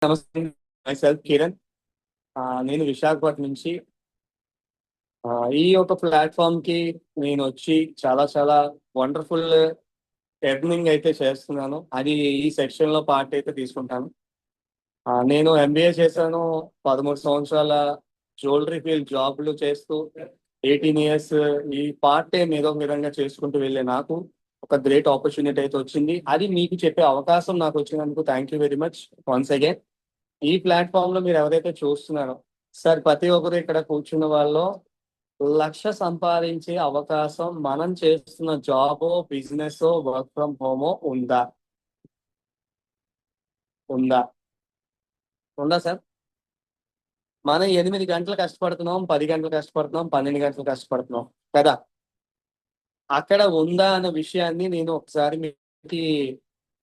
నమస్తే. My self Kiran. నేను విశాఖపట్నం నుంచి. ఈ యొక్క ప్లాట్ఫామ్ కి నేను వచ్చి చాలా చాలా వండర్ఫుల్ ఎర్నింగ్ అయితే చేస్తున్నాను. అది ఈ సెక్షన్ లో పార్ట్ అయితే తీసుకుంటాను. నేను ఎంబీఏ చేశాను. 13 సంవత్సరాల జ్యువెలరీ ఫీల్డ్ జాబ్లు చేస్తూ 18 ఇయర్స్ ఈ పార్ట్ టైం ఏదో ఒక విధంగా చేసుకుంటూ వెళ్ళే నాకు ఒక గ్రేట్ ఆపర్చునిటీ అయితే వచ్చింది. అది మీకు చెప్పే అవకాశం నాకు వచ్చినందుకు thank you very much once again. ఈ ప్లాట్ఫామ్ లో మీరు ఎవరైతే చూస్తున్నారో సార్, ప్రతి ఒక్కరు ఇక్కడ కూర్చున్న వాళ్ళు లక్ష సంపాదించే అవకాశం మనం చేస్తున్న జాబో బిజినెస్ వర్క్ ఫ్రమ్ హోమో ఉందా? ఉందా? ఉందా సార్? మనం 8 గంటలు కష్టపడుతున్నాం, 10 గంటలు కష్టపడుతున్నాం, 12 గంటలు కష్టపడుతున్నాం కదా. అక్కడ ఉందా అన్న విషయాన్ని నేను ఒకసారి మీకు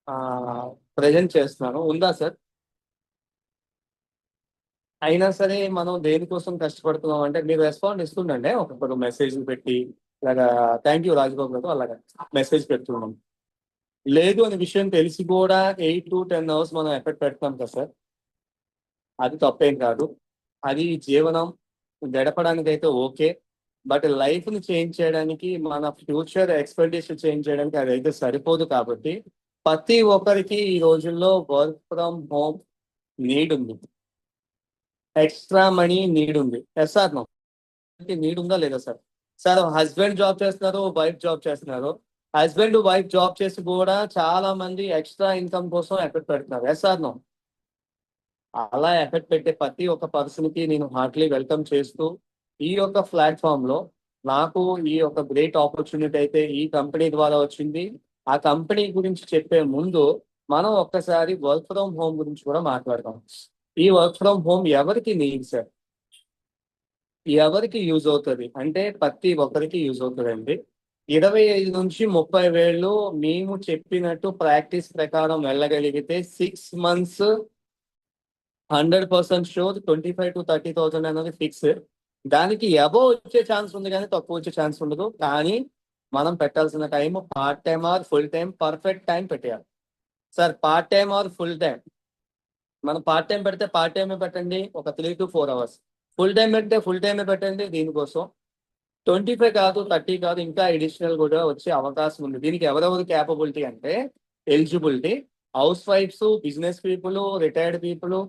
ఆ ప్రజెంట్ చేస్తున్నాను. ఉందా సార్? అయినా సరే మనం దేనికోసం కష్టపడుతున్నాం అంటే మీరు రెస్పాండ్ ఇస్తుండండి. ఒక్కొక్కరు మెసేజ్ పెట్టి ఇలాగా థ్యాంక్ యూ రాజబాబు గారు అలాగా మెసేజ్ పెడుతున్నాం. లేదు అనే విషయం తెలిసి కూడా 8 to 10 అవర్స్ మనం ఎఫెక్ట్ పెడతాం కదా సార్. అది తప్పేం కాదు. అది జీవనం గడపడానికి అయితే ఓకే. బట్ లైఫ్ ని చేంజ్ చేయడానికి, మన ఫ్యూచర్ ఎక్స్పెక్టేషన్ చేంజ్ చేయడానికి అదైతే సరిపోదు. కాబట్టి ప్రతి ఒక్కరికి ఈ రోజుల్లో వర్క్ ఫ్రమ్ హోమ్ నీడ్ ఉంది, ఎక్స్ట్రా మనీ నీడ్ ఉంది. Yes sir? నో నీడ్ ఉందా లేదా సార్? సార్, హస్బెండ్ జాబ్ చేస్తున్నారు, వైఫ్ జాబ్ చేస్తున్నారు. హస్బెండ్ వైఫ్ జాబ్ చేసి కూడా చాలా మంది ఎక్స్ట్రా ఇన్కమ్ కోసం ఎఫెక్ట్ పెడుతున్నారు. Yes sir? నో అలా ఎఫెక్ట్ పెట్టే ప్రతి ఒక్క పర్సన్ కి నేను హార్ట్లీ వెల్కమ్ చేస్తూ ఈ యొక్క ప్లాట్ఫామ్ లో నాకు ఈ యొక్క గ్రేట్ ఆపర్చునిటీ అయితే ఈ కంపెనీ ద్వారా వచ్చింది. ఆ కంపెనీ గురించి చెప్పే ముందు మనం ఒక్కసారి వర్క్ ఫ్రమ్ హోమ్ గురించి కూడా మాట్లాడదాం. ఈ వర్క్ ఫ్రమ్ హోమ్ ఎవరికి నీడ్ సార్? ఎవరికి యూజ్ అవుతుంది అంటే ప్రతి ఒక్కరికి యూజ్ అవుతుందండి. 25 నుంచి 30 వేలు మేము చెప్పినట్టు ప్రాక్టీస్ ప్రకారం వెళ్ళగలిగితే 6 months 100% షూర్ 25 to 30,000 అనేది ఫిక్స్. దానికి అబోవ్ వచ్చే ఛాన్స్ ఉంది కానీ తక్కువ వచ్చే ఛాన్స్ ఉండదు. కానీ మనం పెట్టాల్సిన time part time or full time, perfect time పెట్టేయాలి sir. Part time or full time, మనం పార్ట్ టైం పెడితే పార్ట్ టైమే పెట్టండి, ఒక 3 to 4 hours. ఫుల్ టైం పెడితే ఫుల్ టైమే పెట్టండి. దీనికోసం 25 కాదు, 30 కాదు, ఇంకా అడిషనల్ కూడా వచ్చే అవకాశం ఉంది. దీనికి ఎవరెవరు క్యాపబిలిటీ అంటే ఎలిజిబిలిటీ హౌస్ వైఫ్స్, బిజినెస్ పీపుల్, రిటైర్డ్ పీపుల్.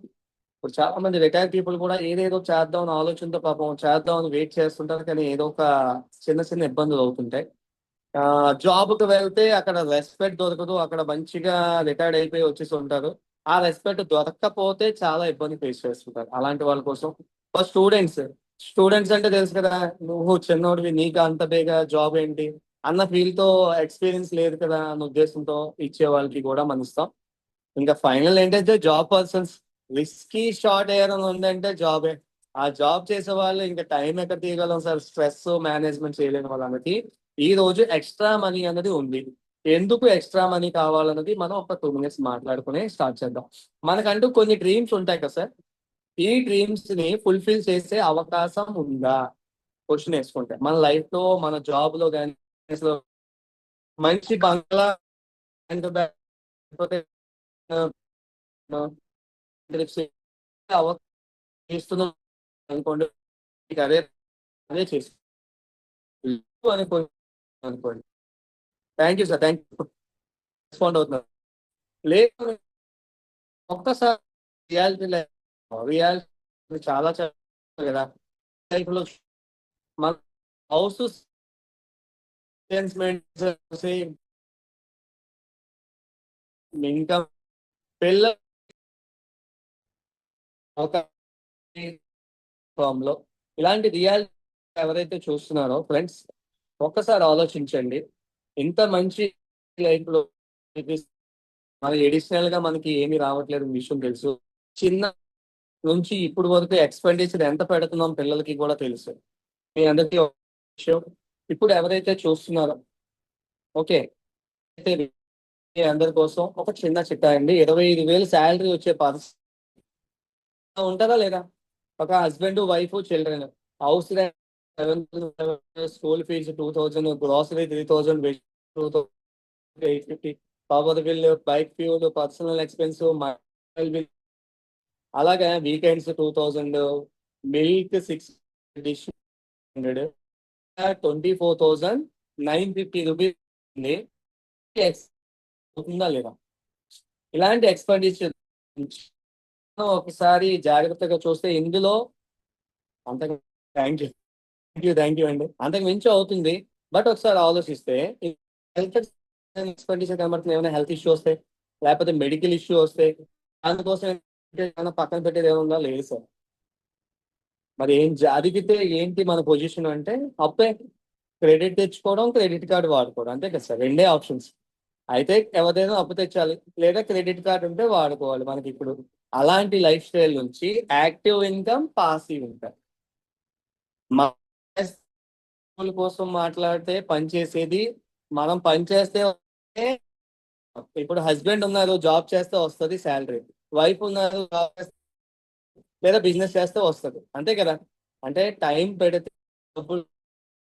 ఇప్పుడు చాలా మంది రిటైర్డ్ పీపుల్ కూడా ఏదేదో చేద్దాం అనే ఆలోచనతో పాపం చేద్దాం అని వెయిట్ చేస్తుంటారు. కానీ ఏదో ఒక చిన్న చిన్న ఇబ్బందులు అవుతుంటాయి. జాబ్ కి వెళ్తే అక్కడ రెస్పెక్ట్ దొరకదు. అక్కడ మంచిగా రిటైర్డ్ అయిపోయి వచ్చేసి ఉంటారు. ఆ రెస్పెక్ట్ దొరకకపోతే చాలా ఇబ్బంది ఫేస్ చేస్తుంటారు. అలాంటి వాళ్ళ కోసం స్టూడెంట్స్ స్టూడెంట్స్ అంటే తెలుసు కదా, నువ్వు చిన్నోడివి నీకు అంత బేగా జాబ్ ఏంటి అన్న ఫీల్ తో ఎక్స్పీరియన్స్ లేదు కదా అన్న ఉద్దేశంతో ఇచ్చే వాళ్ళకి కూడా మనం ఇస్తాం. ఇంకా ఫైనల్ ఏంటంటే జాబ్ పర్సన్స్ రిస్కీ షార్ట్ ఏమైనా ఉందంటే జాబే. ఆ జాబ్ చేసే వాళ్ళు ఇంకా టైం ఎక్కడ తీయగలం సార్? స్ట్రెస్ మేనేజ్మెంట్ చేయలేని వాళ్ళకి ఈ రోజు ఎక్స్ట్రా మనీ అనేది ఉంది. ఎందుకు ఎక్స్ట్రా మనీ కావాలన్నది మనం ఒక 2 minutes మాట్లాడుకుని స్టార్ట్ చేద్దాం. మనకంటూ కొన్ని డ్రీమ్స్ ఉంటాయి కదా సార్. ఈ డ్రీమ్స్ ని ఫుల్ఫిల్ చేసే అవకాశం ఉందా? క్వశ్చన్ వేసుకుంటే మన లైఫ్ లో, మన జాబ్ లో కానీ మంచి బంగ్లా లేకపోతే చేస్తున్నాం అనుకోండి, మీకు అదే అదే చేసి అనుకోండి. అనుకోండి. Thank you sir, thank you. Respond అవుతున్నారు. లేదు ఒక్కసారి రియాలిటీ రియాలిటీ చాలా చాలా కదా లైఫ్ లో మన హౌస్ ఇంకా పిల్ల ఒక ఫామ్ లో ఇలాంటి రియాలిటీ ఎవరైతే చూస్తున్నారో ఫ్రెండ్స్, ఒక్కసారి ఆలోచించండి. ఇంత మంచి లైఫ్ లో మన ఎడిషనల్ గా మనకి ఏమి రావట్లేదు విషయం తెలుసు. చిన్న నుంచి ఇప్పుడు వరకు ఎక్స్పెండిచర్ ఎంత పెడుతున్నాం పిల్లలకి కూడా తెలుసు. మీ అందరికీ ఒక విషయం, ఇప్పుడు ఎవరైతే చూస్తున్నారో ఓకే, అయితే మీ అందరి కోసం ఒక చిన్న చిట్టా అండి. 25,000 శాలరీ వచ్చే పరిస్థితి ఉంటుందా లేదా? ఒక husband, wife, children, house rent 7,000, school fee 2,000, grocery 3,000, 2,850, power bill, bike fuel, personal expense, mobile bill, అలాగే వీకెండ్స్ 2000, మిల్క్ 6 డిష్ 100, 24,950 రూపీస్ అవుతుందా లేదా? ఇలాంటి ఎక్స్పెండిచర్ ఒకసారి జాగ్రత్తగా చూస్తే ఇందులో అంతకు థ్యాంక్ యూ థ్యాంక్ యూ అండి, అంతకు మించి అవుతుంది. బట్ ఒకసారి ఆలోచిస్తే హెల్త్ ఎక్స్పెండిచర్ కనబడుతుంది. ఏమైనా హెల్త్ ఇష్యూ వస్తే, లేకపోతే మెడికల్ ఇష్యూ వస్తే, దానికోసం ఏమైనా పక్కన పెట్టేది ఏముందా? లేదు సార్. మరి ఏం జరిగితే ఏంటి మన పొజిషన్ అంటే అప్పే, క్రెడిట్ తెచ్చుకోవడం, క్రెడిట్ కార్డు వాడుకోవడం, అంతే కదా సార్, రెండే ఆప్షన్స్. అయితే ఎవరైనా అప్పు తెచ్చాలి, లేదా క్రెడిట్ కార్డు ఉంటే వాడుకోవాలి. మనకి ఇప్పుడు అలాంటి లైఫ్ స్టైల్ నుంచి యాక్టివ్ ఇన్కమ్, పాసివ్ ఇన్కమ్. కోసం మాట్లాడితే పని చేసేది, మనం పని చేస్తే ఇప్పుడు హస్బెండ్ ఉన్నారు, జాబ్ చేస్తే వస్తుంది శాలరీ. వైఫ్ ఉన్నారు, జాబ్ చేస్తే లేదా బిజినెస్ చేస్తే వస్తుంది, అంతే కదా. అంటే టైం పెడితే డబ్బులు,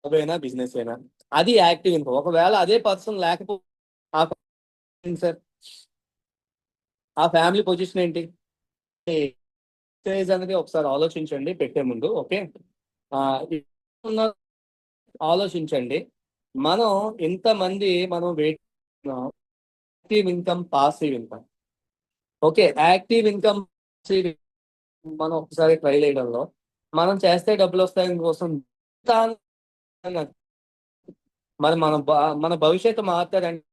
జాబ్ అయినా బిజినెస్ అయినా, అది యాక్టివ్ ఇన్కమ్. ఒకవేళ అదే పర్సన్ లేకపోతే సార్, ఆ ఫ్యామిలీ పొజిషన్ ఏంటి అనేది ఒకసారి ఆలోచించండి పెట్టే ముందు. ఓకే, ఆలోచించండి. మనం ఇంతమంది మనం wait, active income, passive income. Okay, active income మనం ఒకసారి ట్రై చేయడంలో మనం చేస్తే డబ్బులు వస్తాయని కోసం మరి మన భవిష్యత్తు మారుతారంటే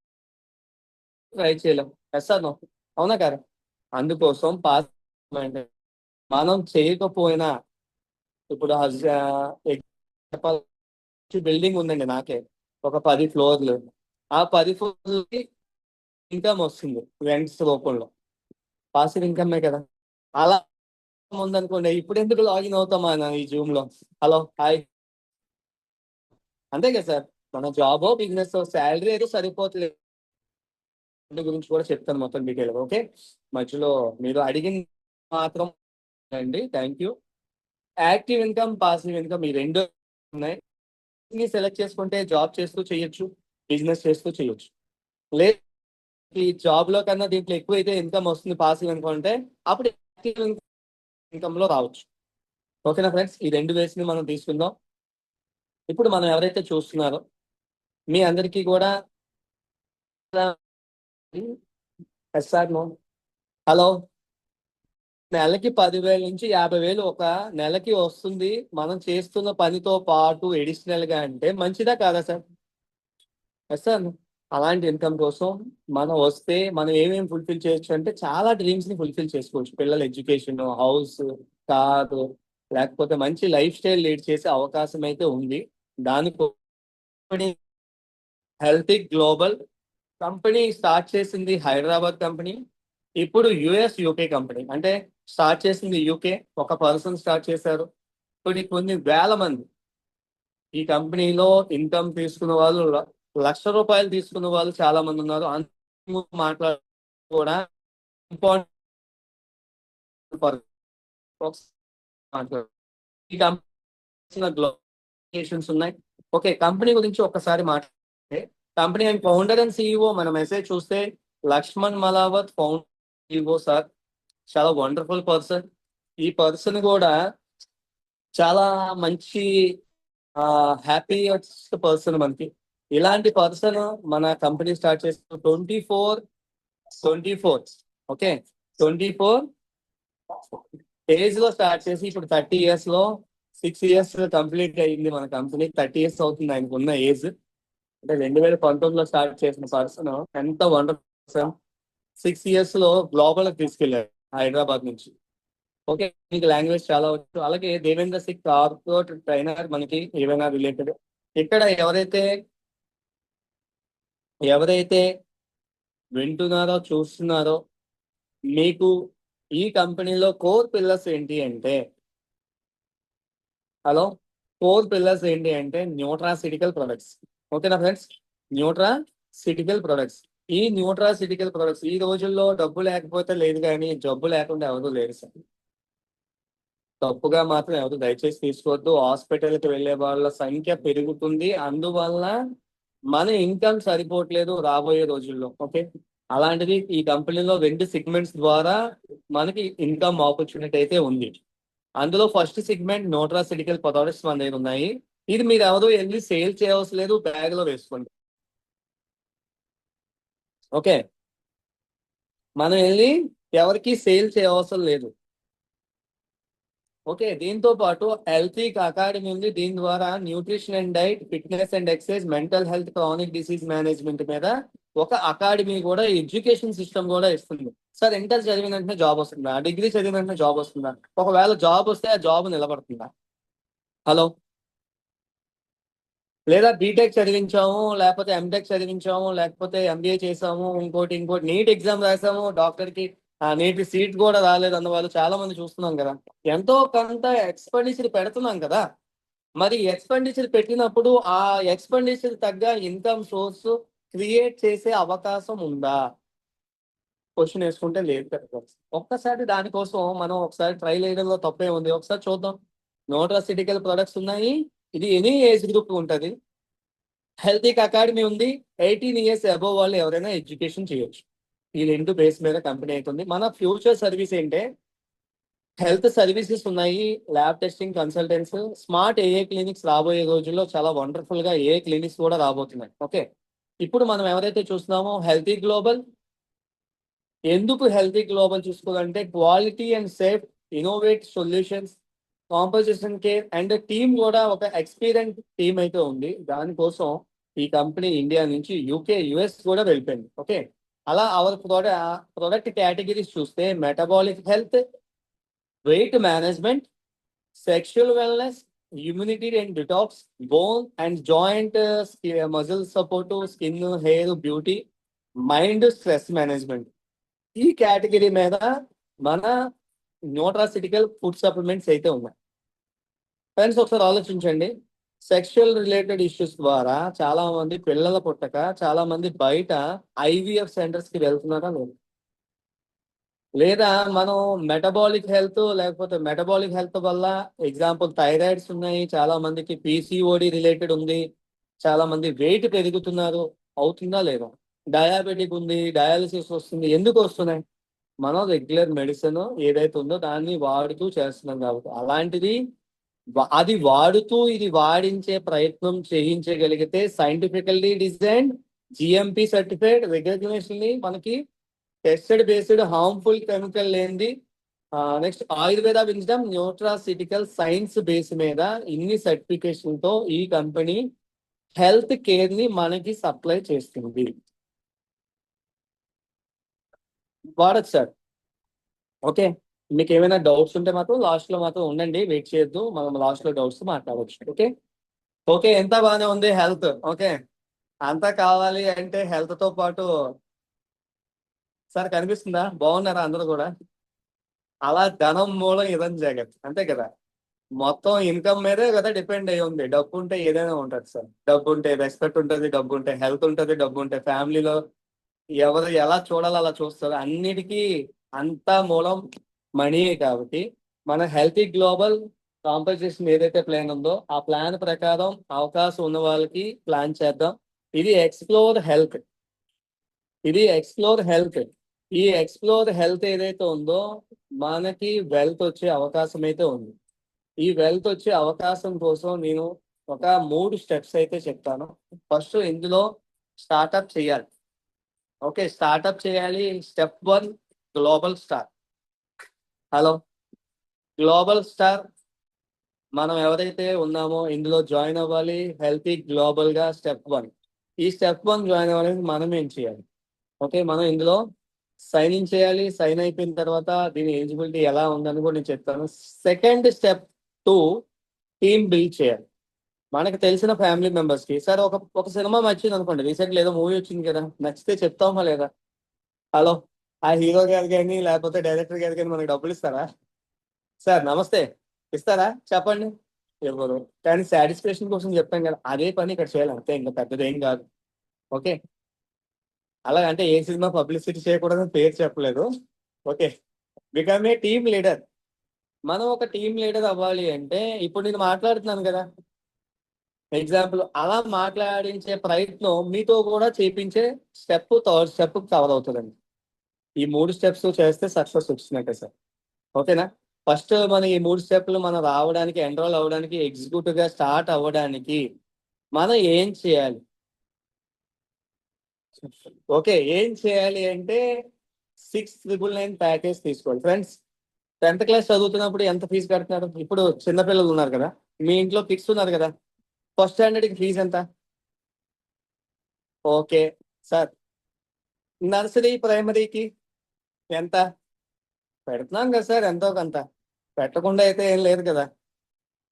ట్రై చేయలేం. Yes or no? అవునా కదా. అందుకోసం పాస్ మనం చేయకపోయినా, ఇప్పుడు బిల్డింగ్ ఉందండి నాకే, ఒక 10 ఫ్లోర్లు. ఆ 10 ఫ్లోర్లకి ఇన్కమ్ వస్తుంది రెంట్స్ రూపంలో, పాసివ్ ఇన్కమే కదా. అలా ఉందనుకోండి, ఇప్పుడు ఎందుకు లాగిన్ అవుతామా ఈ జూమ్ లో? హలో, హాయ్, అంతే కదా సార్. మన జాబో బిజినెస్ శాలరీ అయితే సరిపోతలేదు గురించి కూడా చెప్తాను మొత్తం డీటెయిల్. ఓకే, మధ్యలో మీరు అడిగిన మాత్రం అండి. Thank you. Active income, passive income ఈ రెండు ఉన్నాయి. సెలెక్ట్ చేసుకుంటే జాబ్ చేస్తూ చేయొచ్చు, బిజినెస్ చేస్తూ చేయొచ్చు. లేదు ఈ జాబ్ లో కన్నా దీంట్లో ఎక్కువైతే ఇన్కమ్ వస్తుంది పాసివ్ ఇన్కమ్ అంటే, అప్పుడు యాక్టివ్ ఇన్కమ్ లో రావచ్చు. ఓకేనా ఫ్రెండ్స్, ఈ రెండు వేస్ ని మనం తీసుకుందాం. ఇప్పుడు మనం ఎవరైతే చూస్తున్నారో మీ అందరికీ కూడా ఎస్ఆర్ నో, హలో, నెలకి 10,000 నుంచి 50,000 ఒక నెలకి వస్తుంది మనం చేస్తున్న పనితో పాటు ఎడిషనల్ గా, అంటే మంచిదా కాదా సార్? Yes sir. అలాంటి ఇన్కమ్ కోసం మనం వస్తే మనం ఏమేమి ఫుల్ఫిల్ చేయొచ్చు అంటే చాలా డ్రీమ్స్ ని ఫుల్ఫిల్ చేసుకోవచ్చు. పిల్లల ఎడ్యుకేషన్, హౌస్, కారు, లేకపోతే మంచి లైఫ్ స్టైల్ లీడ్ చేసే అవకాశం అయితే ఉంది. దానికి హెల్తీ గ్లోబల్ కంపెనీ స్టార్ట్ చేసింది హైదరాబాద్ కంపెనీ. ఇప్పుడు యుఎస్ యూకే కంపెనీ, అంటే స్టార్ట్ చేసింది యూకే, ఒక పర్సన్ స్టార్ట్ చేశారు. ఇప్పుడు కొన్ని వేల మంది ఈ కంపెనీలో ఇన్కమ్ తీసుకున్న వాళ్ళు, ₹1,00,000 తీసుకున్న వాళ్ళు చాలా మంది ఉన్నారు. మాట్లాడు కూడా ఇంపార్టెంట్ ఈ కంపెనీ ఉన్నాయి. ఓకే, కంపెనీ గురించి ఒక్కసారి మాట్లాడితే, company and founder and CEO మన మెసేజ్ చూస్తే Laxman Malavath, founder CEO sir, చాలా వండర్ఫుల్ పర్సన్. ఈ పర్సన్ కూడా చాలా మంచి హ్యాపీయెస్ట్ పర్సన్ మనకి. ఇలాంటి పర్సన్ మన కంపెనీ స్టార్ట్ చేసి 24 ఓకే 24 ఏజ్ లో స్టార్ట్ చేసి ఇప్పుడు 30 years లో 6 years కంప్లీట్ అయింది. మన కంపెనీ 30 years అవుతుంది ఆయనకు ఉన్న ఏజ్. అంటే 2019లో స్టార్ట్ చేసిన పర్సన్ ఎంత వండర్ఫుల్ పర్సన్. 6 years లో గ్లోబల్ తీసుకెళ్లారు హైదరాబాద్ నుంచి. ఓకే, మీకు లాంగ్వేజ్ చాలా వచ్చు. అలాగే దేవేంద్ర సింగ్ కార్పొరేట్ ట్రైనర్ మనకి ఏమైనా రిలేటెడ్. ఇక్కడ ఎవరైతే వింటున్నారో చూస్తున్నారో, మీకు ఈ కంపెనీలో కోర్ పిల్లర్స్ ఏంటి అంటే, హలో, కోర్ పిల్లర్స్ ఏంటి అంటే న్యూట్రాసిటికల్ ప్రొడక్ట్స్. ఓకేనా ఫ్రెండ్స్, న్యూట్రాసిటికల్ ప్రొడక్ట్స్. ఈ న్యూట్రాసిటికల్ ప్రొడక్ట్స్ ఈ రోజుల్లో డబ్బు లేకపోతే లేదు, కానీ జబ్బు లేకుండా ఎవరు లేరు సార్. తప్పుగా మాత్రం ఎవరు దయచేసి తీసుకోవద్దు. హాస్పిటల్కి వెళ్ళే వాళ్ళ సంఖ్య పెరుగుతుంది, అందువల్ల మన ఇన్కమ్ సరిపోవట్లేదు రాబోయే రోజుల్లో. ఓకే, అలాంటిది ఈ కంపెనీలో 2 సెగ్మెంట్స్ ద్వారా మనకి ఇన్కమ్ ఆపర్చునిటీ అయితే ఉంది. అందులో ఫస్ట్ సెగ్మెంట్ న్యూట్రాసిటికల్ ప్రొడక్ట్స్ మన దగ్గర ఉన్నాయి. ఇది మీరు ఎవరు వెళ్ళి సేల్ చేయవలసిన లేదు, బ్యాగ్ లో వేసుకోండి. ఓకే, మనం వెళ్ళి ఎవరికి సేల్ చేయవసరం లేదు. ఓకే, దీంతో పాటు హెల్తీ అకాడమీ ఉంది. దీని ద్వారా nutrition and diet, fitness and exercise, mental health, chronic disease management మీద ఒక అకాడమీ కూడా, ఎడ్యుకేషన్ సిస్టమ్ కూడా ఇస్తుంది. సార్ ఇంటర్ చదివిన వెంటనే జాబ్ వస్తుందా? డిగ్రీ చదివిన వెంటనే జాబ్ వస్తుందా? ఒకవేళ జాబ్ వస్తే ఆ జాబ్ నిలబడుతుందా? హలో, లేదా బీటెక్ చదివించాము, లేకపోతే ఎంటెక్ చదివించాము, లేకపోతే ఎంబీఏ చేసాము, ఇంకోటి నీట్ ఎగ్జామ్ రాసాము, డాక్టర్ కి నీట్ సీట్ కూడా రాలేదు అన్న వాళ్ళు చాలా మంది చూస్తున్నాం కదా. ఎంతో కొంత ఎక్స్పెండిచర్ పెడుతున్నాం కదా. మరి ఎక్స్పెండిచర్ పెట్టినప్పుడు ఆ ఎక్స్పెండిచర్ తగ్గ ఇన్కమ్ సోర్స్ క్రియేట్ చేసే అవకాశం ఉందా? క్వశ్చన్ వేసుకుంటే లేదు కదా. ఒక్కసారి దానికోసం మనం ఒకసారి ట్రై చేయడంలో తప్పే ఉంది. ఒకసారి చూద్దాం. న్యూట్రాసిటికల్ ప్రొడక్ట్స్ ఉన్నాయి. ఇది ఎనీ ఏజ్ గ్రూప్ ఉంటది. హెల్తీ అకాడమీ ఉంది. 18 ఇయర్స్ అబోవ్ వాళ్ళు ఎవరైనా ఎడ్యుకేషన్ చేయొచ్చు. ఈ 2 బేస్ మీద కంపెనీ అవుతుంది. మన ఫ్యూచర్ సర్వీస్ ఏంటే హెల్త్ సర్వీసెస్ ఉన్నాయి, ల్యాబ్ టెస్టింగ్, కన్సల్టెన్స్, స్మార్ట్ ఏఏ క్లినిక్స్ రాబోయే రోజుల్లో చాలా వండర్ఫుల్ గా ఏఏ క్లినిక్స్ కూడా రాబోతున్నాయి. ఓకే, ఇప్పుడు మనం ఎవరైతే చూస్తున్నామో హెల్తీ గ్లోబల్. ఎందుకు హెల్తీ గ్లోబల్ చూసుకోవాలంటే quality and safe, innovate solutions, composition care and team కూడా ఒక ఎక్స్పీరియన్స్ టీమ్ అయితే ఉంది. దానికోసం ఈ కంపెనీ ఇండియా నుంచి యూకే, యుఎస్ కూడా వెళ్ళిపోయింది. ఓకే, అలా అవర్ ప్రొడక్ట్ కేటగిరీస్ చూస్తే metabolic health, weight management, sexual wellness, immunity and detox, bone and joint, muscle support, skin, hair, beauty, mind, stress management. ఈ కేటగిరీ మీద మన న్యూట్రాసిటికల్ ఫుడ్ సప్లిమెంట్స్ అయితే ఉన్నాయి. ఫ్రెండ్స్ ఒకసారి ఆలోచించండి. సెక్షువల్ రిలేటెడ్ ఇష్యూస్ ద్వారా చాలా మంది పిల్లల పుట్టక చాలా మంది బయట ఐవీఎఫ్ సెంటర్స్ కి వెళ్తున్నారా లేదు? లేదా మనం మెటబాలిక్ హెల్త్, లేకపోతే మెటబాలిక్ హెల్త్ వల్ల ఎగ్జాంపుల్ థైరాయిడ్స్ ఉన్నాయి, చాలా మందికి పీసీఓడి రిలేటెడ్ ఉంది, చాలా మంది వెయిట్ పెరుగుతున్నారు, అవుతుందా లేదా? డయాబెటిక్ ఉంది, డయాలసిస్ వస్తుంది. ఎందుకు వస్తున్నాయి? మనం రెగ్యులర్ మెడిసిన్ ఏదైతే ఉందో దాన్ని వాడుతూ చేస్తున్నాం కాబట్టి. అలాంటిది అది వాడుతూ ఇది వాడించే ప్రయత్నం చేయించగలిగితే scientifically design, GMP certified, recognition మనకి టెస్టెడ్ బేస్డ్, హార్మ్ఫుల్ కెమికల్ లేనిది. Next Ayurveda wisdom, nutraceutical science base మీద ఇన్ని సర్టిఫికేషన్ తో ఈ కంపెనీ హెల్త్ కేర్ ని మనకి సప్లై చేస్తుంది. వాడచ్చు సార్. ఓకే, మీకు ఏమైనా డౌట్స్ ఉంటే మాత్రం లాస్ట్ లో మాత్రం ఉండండి, వెయిట్ చేయొద్దు, మనం లాస్ట్ లో డౌట్స్ మాట్లాడవచ్చు. ఓకే, ఓకే, ఎంత బాగానే ఉంది హెల్త్. ఓకే, అంతా కావాలి అంటే హెల్త్ తో పాటు సార్ కనిపిస్తుందా? బాగున్నారా అందరూ కూడా? అలా ధనం మూలం ఇదం జగత్, అంతే కదా. మొత్తం ఇన్కమ్ మీదే కదా డిపెండ్ అయ్యి ఉంది. డబ్బు ఉంటే ఏదైనా ఉంటుంది సార్. డబ్బు ఉంటే రెస్పెక్ట్ ఉంటుంది, డబ్బు ఉంటే హెల్త్ ఉంటుంది, డబ్బు ఉంటే ఫ్యామిలీలో ఎవరు ఎలా చూడాలో అలా చూస్తారు. అన్నిటికీ అంతా మూలం మనీ కాబట్టి మన హెల్తీ గ్లోబల్ కాంపెన్సేషన్ ఏదైతే ప్లాన్ ఉందో ఆ ప్లాన్ ప్రకారం అవకాశం ఉన్న వాళ్ళకి ప్లాన్ చేద్దాం. ఇది ఎక్స్ప్లోర్ హెల్త్. ఇది ఎక్స్ప్లోర్ హెల్త్. ఈ ఎక్స్ప్లోర్ హెల్త్ ఏదైతే ఉందో మనకి వెల్త్ వచ్చే అవకాశం అయితే ఉంది. ఈ వెల్త్ వచ్చే అవకాశం కోసం నేను ఒక 3 స్టెప్స్ అయితే చెప్తాను. ఫస్ట్ ఇందులో స్టార్ట్అప్ చేయాలి. ఓకే, స్టార్ట్అప్ చేయాలి. Step 1, global star. Hello, global star మనం ఎవరైతే ఉన్నామో ఇందులో జాయిన్ అవ్వాలి. హెల్తీ గ్లోబల్ గా స్టెప్ 1. ఈ స్టెప్ 1 జాయిన్ అవ్వడానికి మనం ఏం చేయాలి? ఓకే, మనం ఇందులో సైన్ ఇన్ చేయాలి. సైన్ అయిపోయిన తర్వాత దీని ఎలిజిబిలిటీ ఎలా ఉందని కూడా నేను చెప్తాను. సెకండ్ స్టెప్ 2, టీమ్ బిల్డ్ చేయాలి. మనకు తెలిసిన ఫ్యామిలీ మెంబర్స్ కి. సార్ ఒక సినిమా నచ్చింది అనుకోండి, రీసెంట్ ఏదో మూవీ వచ్చింది కదా, నచ్చితే చెప్తామా లేదా? హలో, ఆ హీరో గారు కానీ లేకపోతే డైరెక్టర్ గారు కానీ మనకి డబ్బులు ఇస్తారా? సార్ నమస్తే, ఇస్తారా చెప్పండి? ఎవరు? కానీ సాటిస్ఫాక్షన్ కోసం చెప్తాం కదా, అదే పని ఇక్కడ చేయాలి అంతే, ఇంకా పెద్దదేం కాదు. ఓకే, అలా అంటే ఏ సినిమా పబ్లిసిటీ చేయకూడదని పేరు చెప్పలేదు. Okay, become a team leader. మనం ఒక టీమ్ లీడర్ అవ్వాలి అంటే ఇప్పుడు నేను మాట్లాడుతున్నాను కదా, ఎగ్జాంపుల్ అలా మాట్లాడించే ప్రయత్నం మీతో కూడా చేపించే థర్డ్ స్టెప్ కవర్ అవుతుందండి. ఈ 3 స్టెప్స్ చేస్తే సక్సెస్ వచ్చినట్టే సార్. ఓకేనా? ఫస్ట్ మనం ఈ 3 స్టెప్లు మనం రావడానికి, ఎన్రోల్ అవ్వడానికి, ఎగ్జిక్యూటివ్ గా స్టార్ట్ అవ్వడానికి మనం ఏం చేయాలి? ఓకే, ఏం చేయాలి అంటే 6,999 ప్యాకేజ్ తీసుకోవాలి. ఫ్రెండ్స్, 10th క్లాస్ చదువుతున్నప్పుడు ఎంత ఫీజు కడుతున్నారు? ఇప్పుడు చిన్నపిల్లలు ఉన్నారు కదా, మీ ఇంట్లో కిడ్స్ ఉన్నారు కదా, ఫస్ట్ స్టాండర్డ్కి ఫీజు ఎంత? ఓకే సార్, నర్సరీ ప్రైమరీకి ఎంత? పెడుతున్నాం కదా సార్, ఎంతో కొంత. పెట్టకుండా అయితే ఏం లేదు కదా.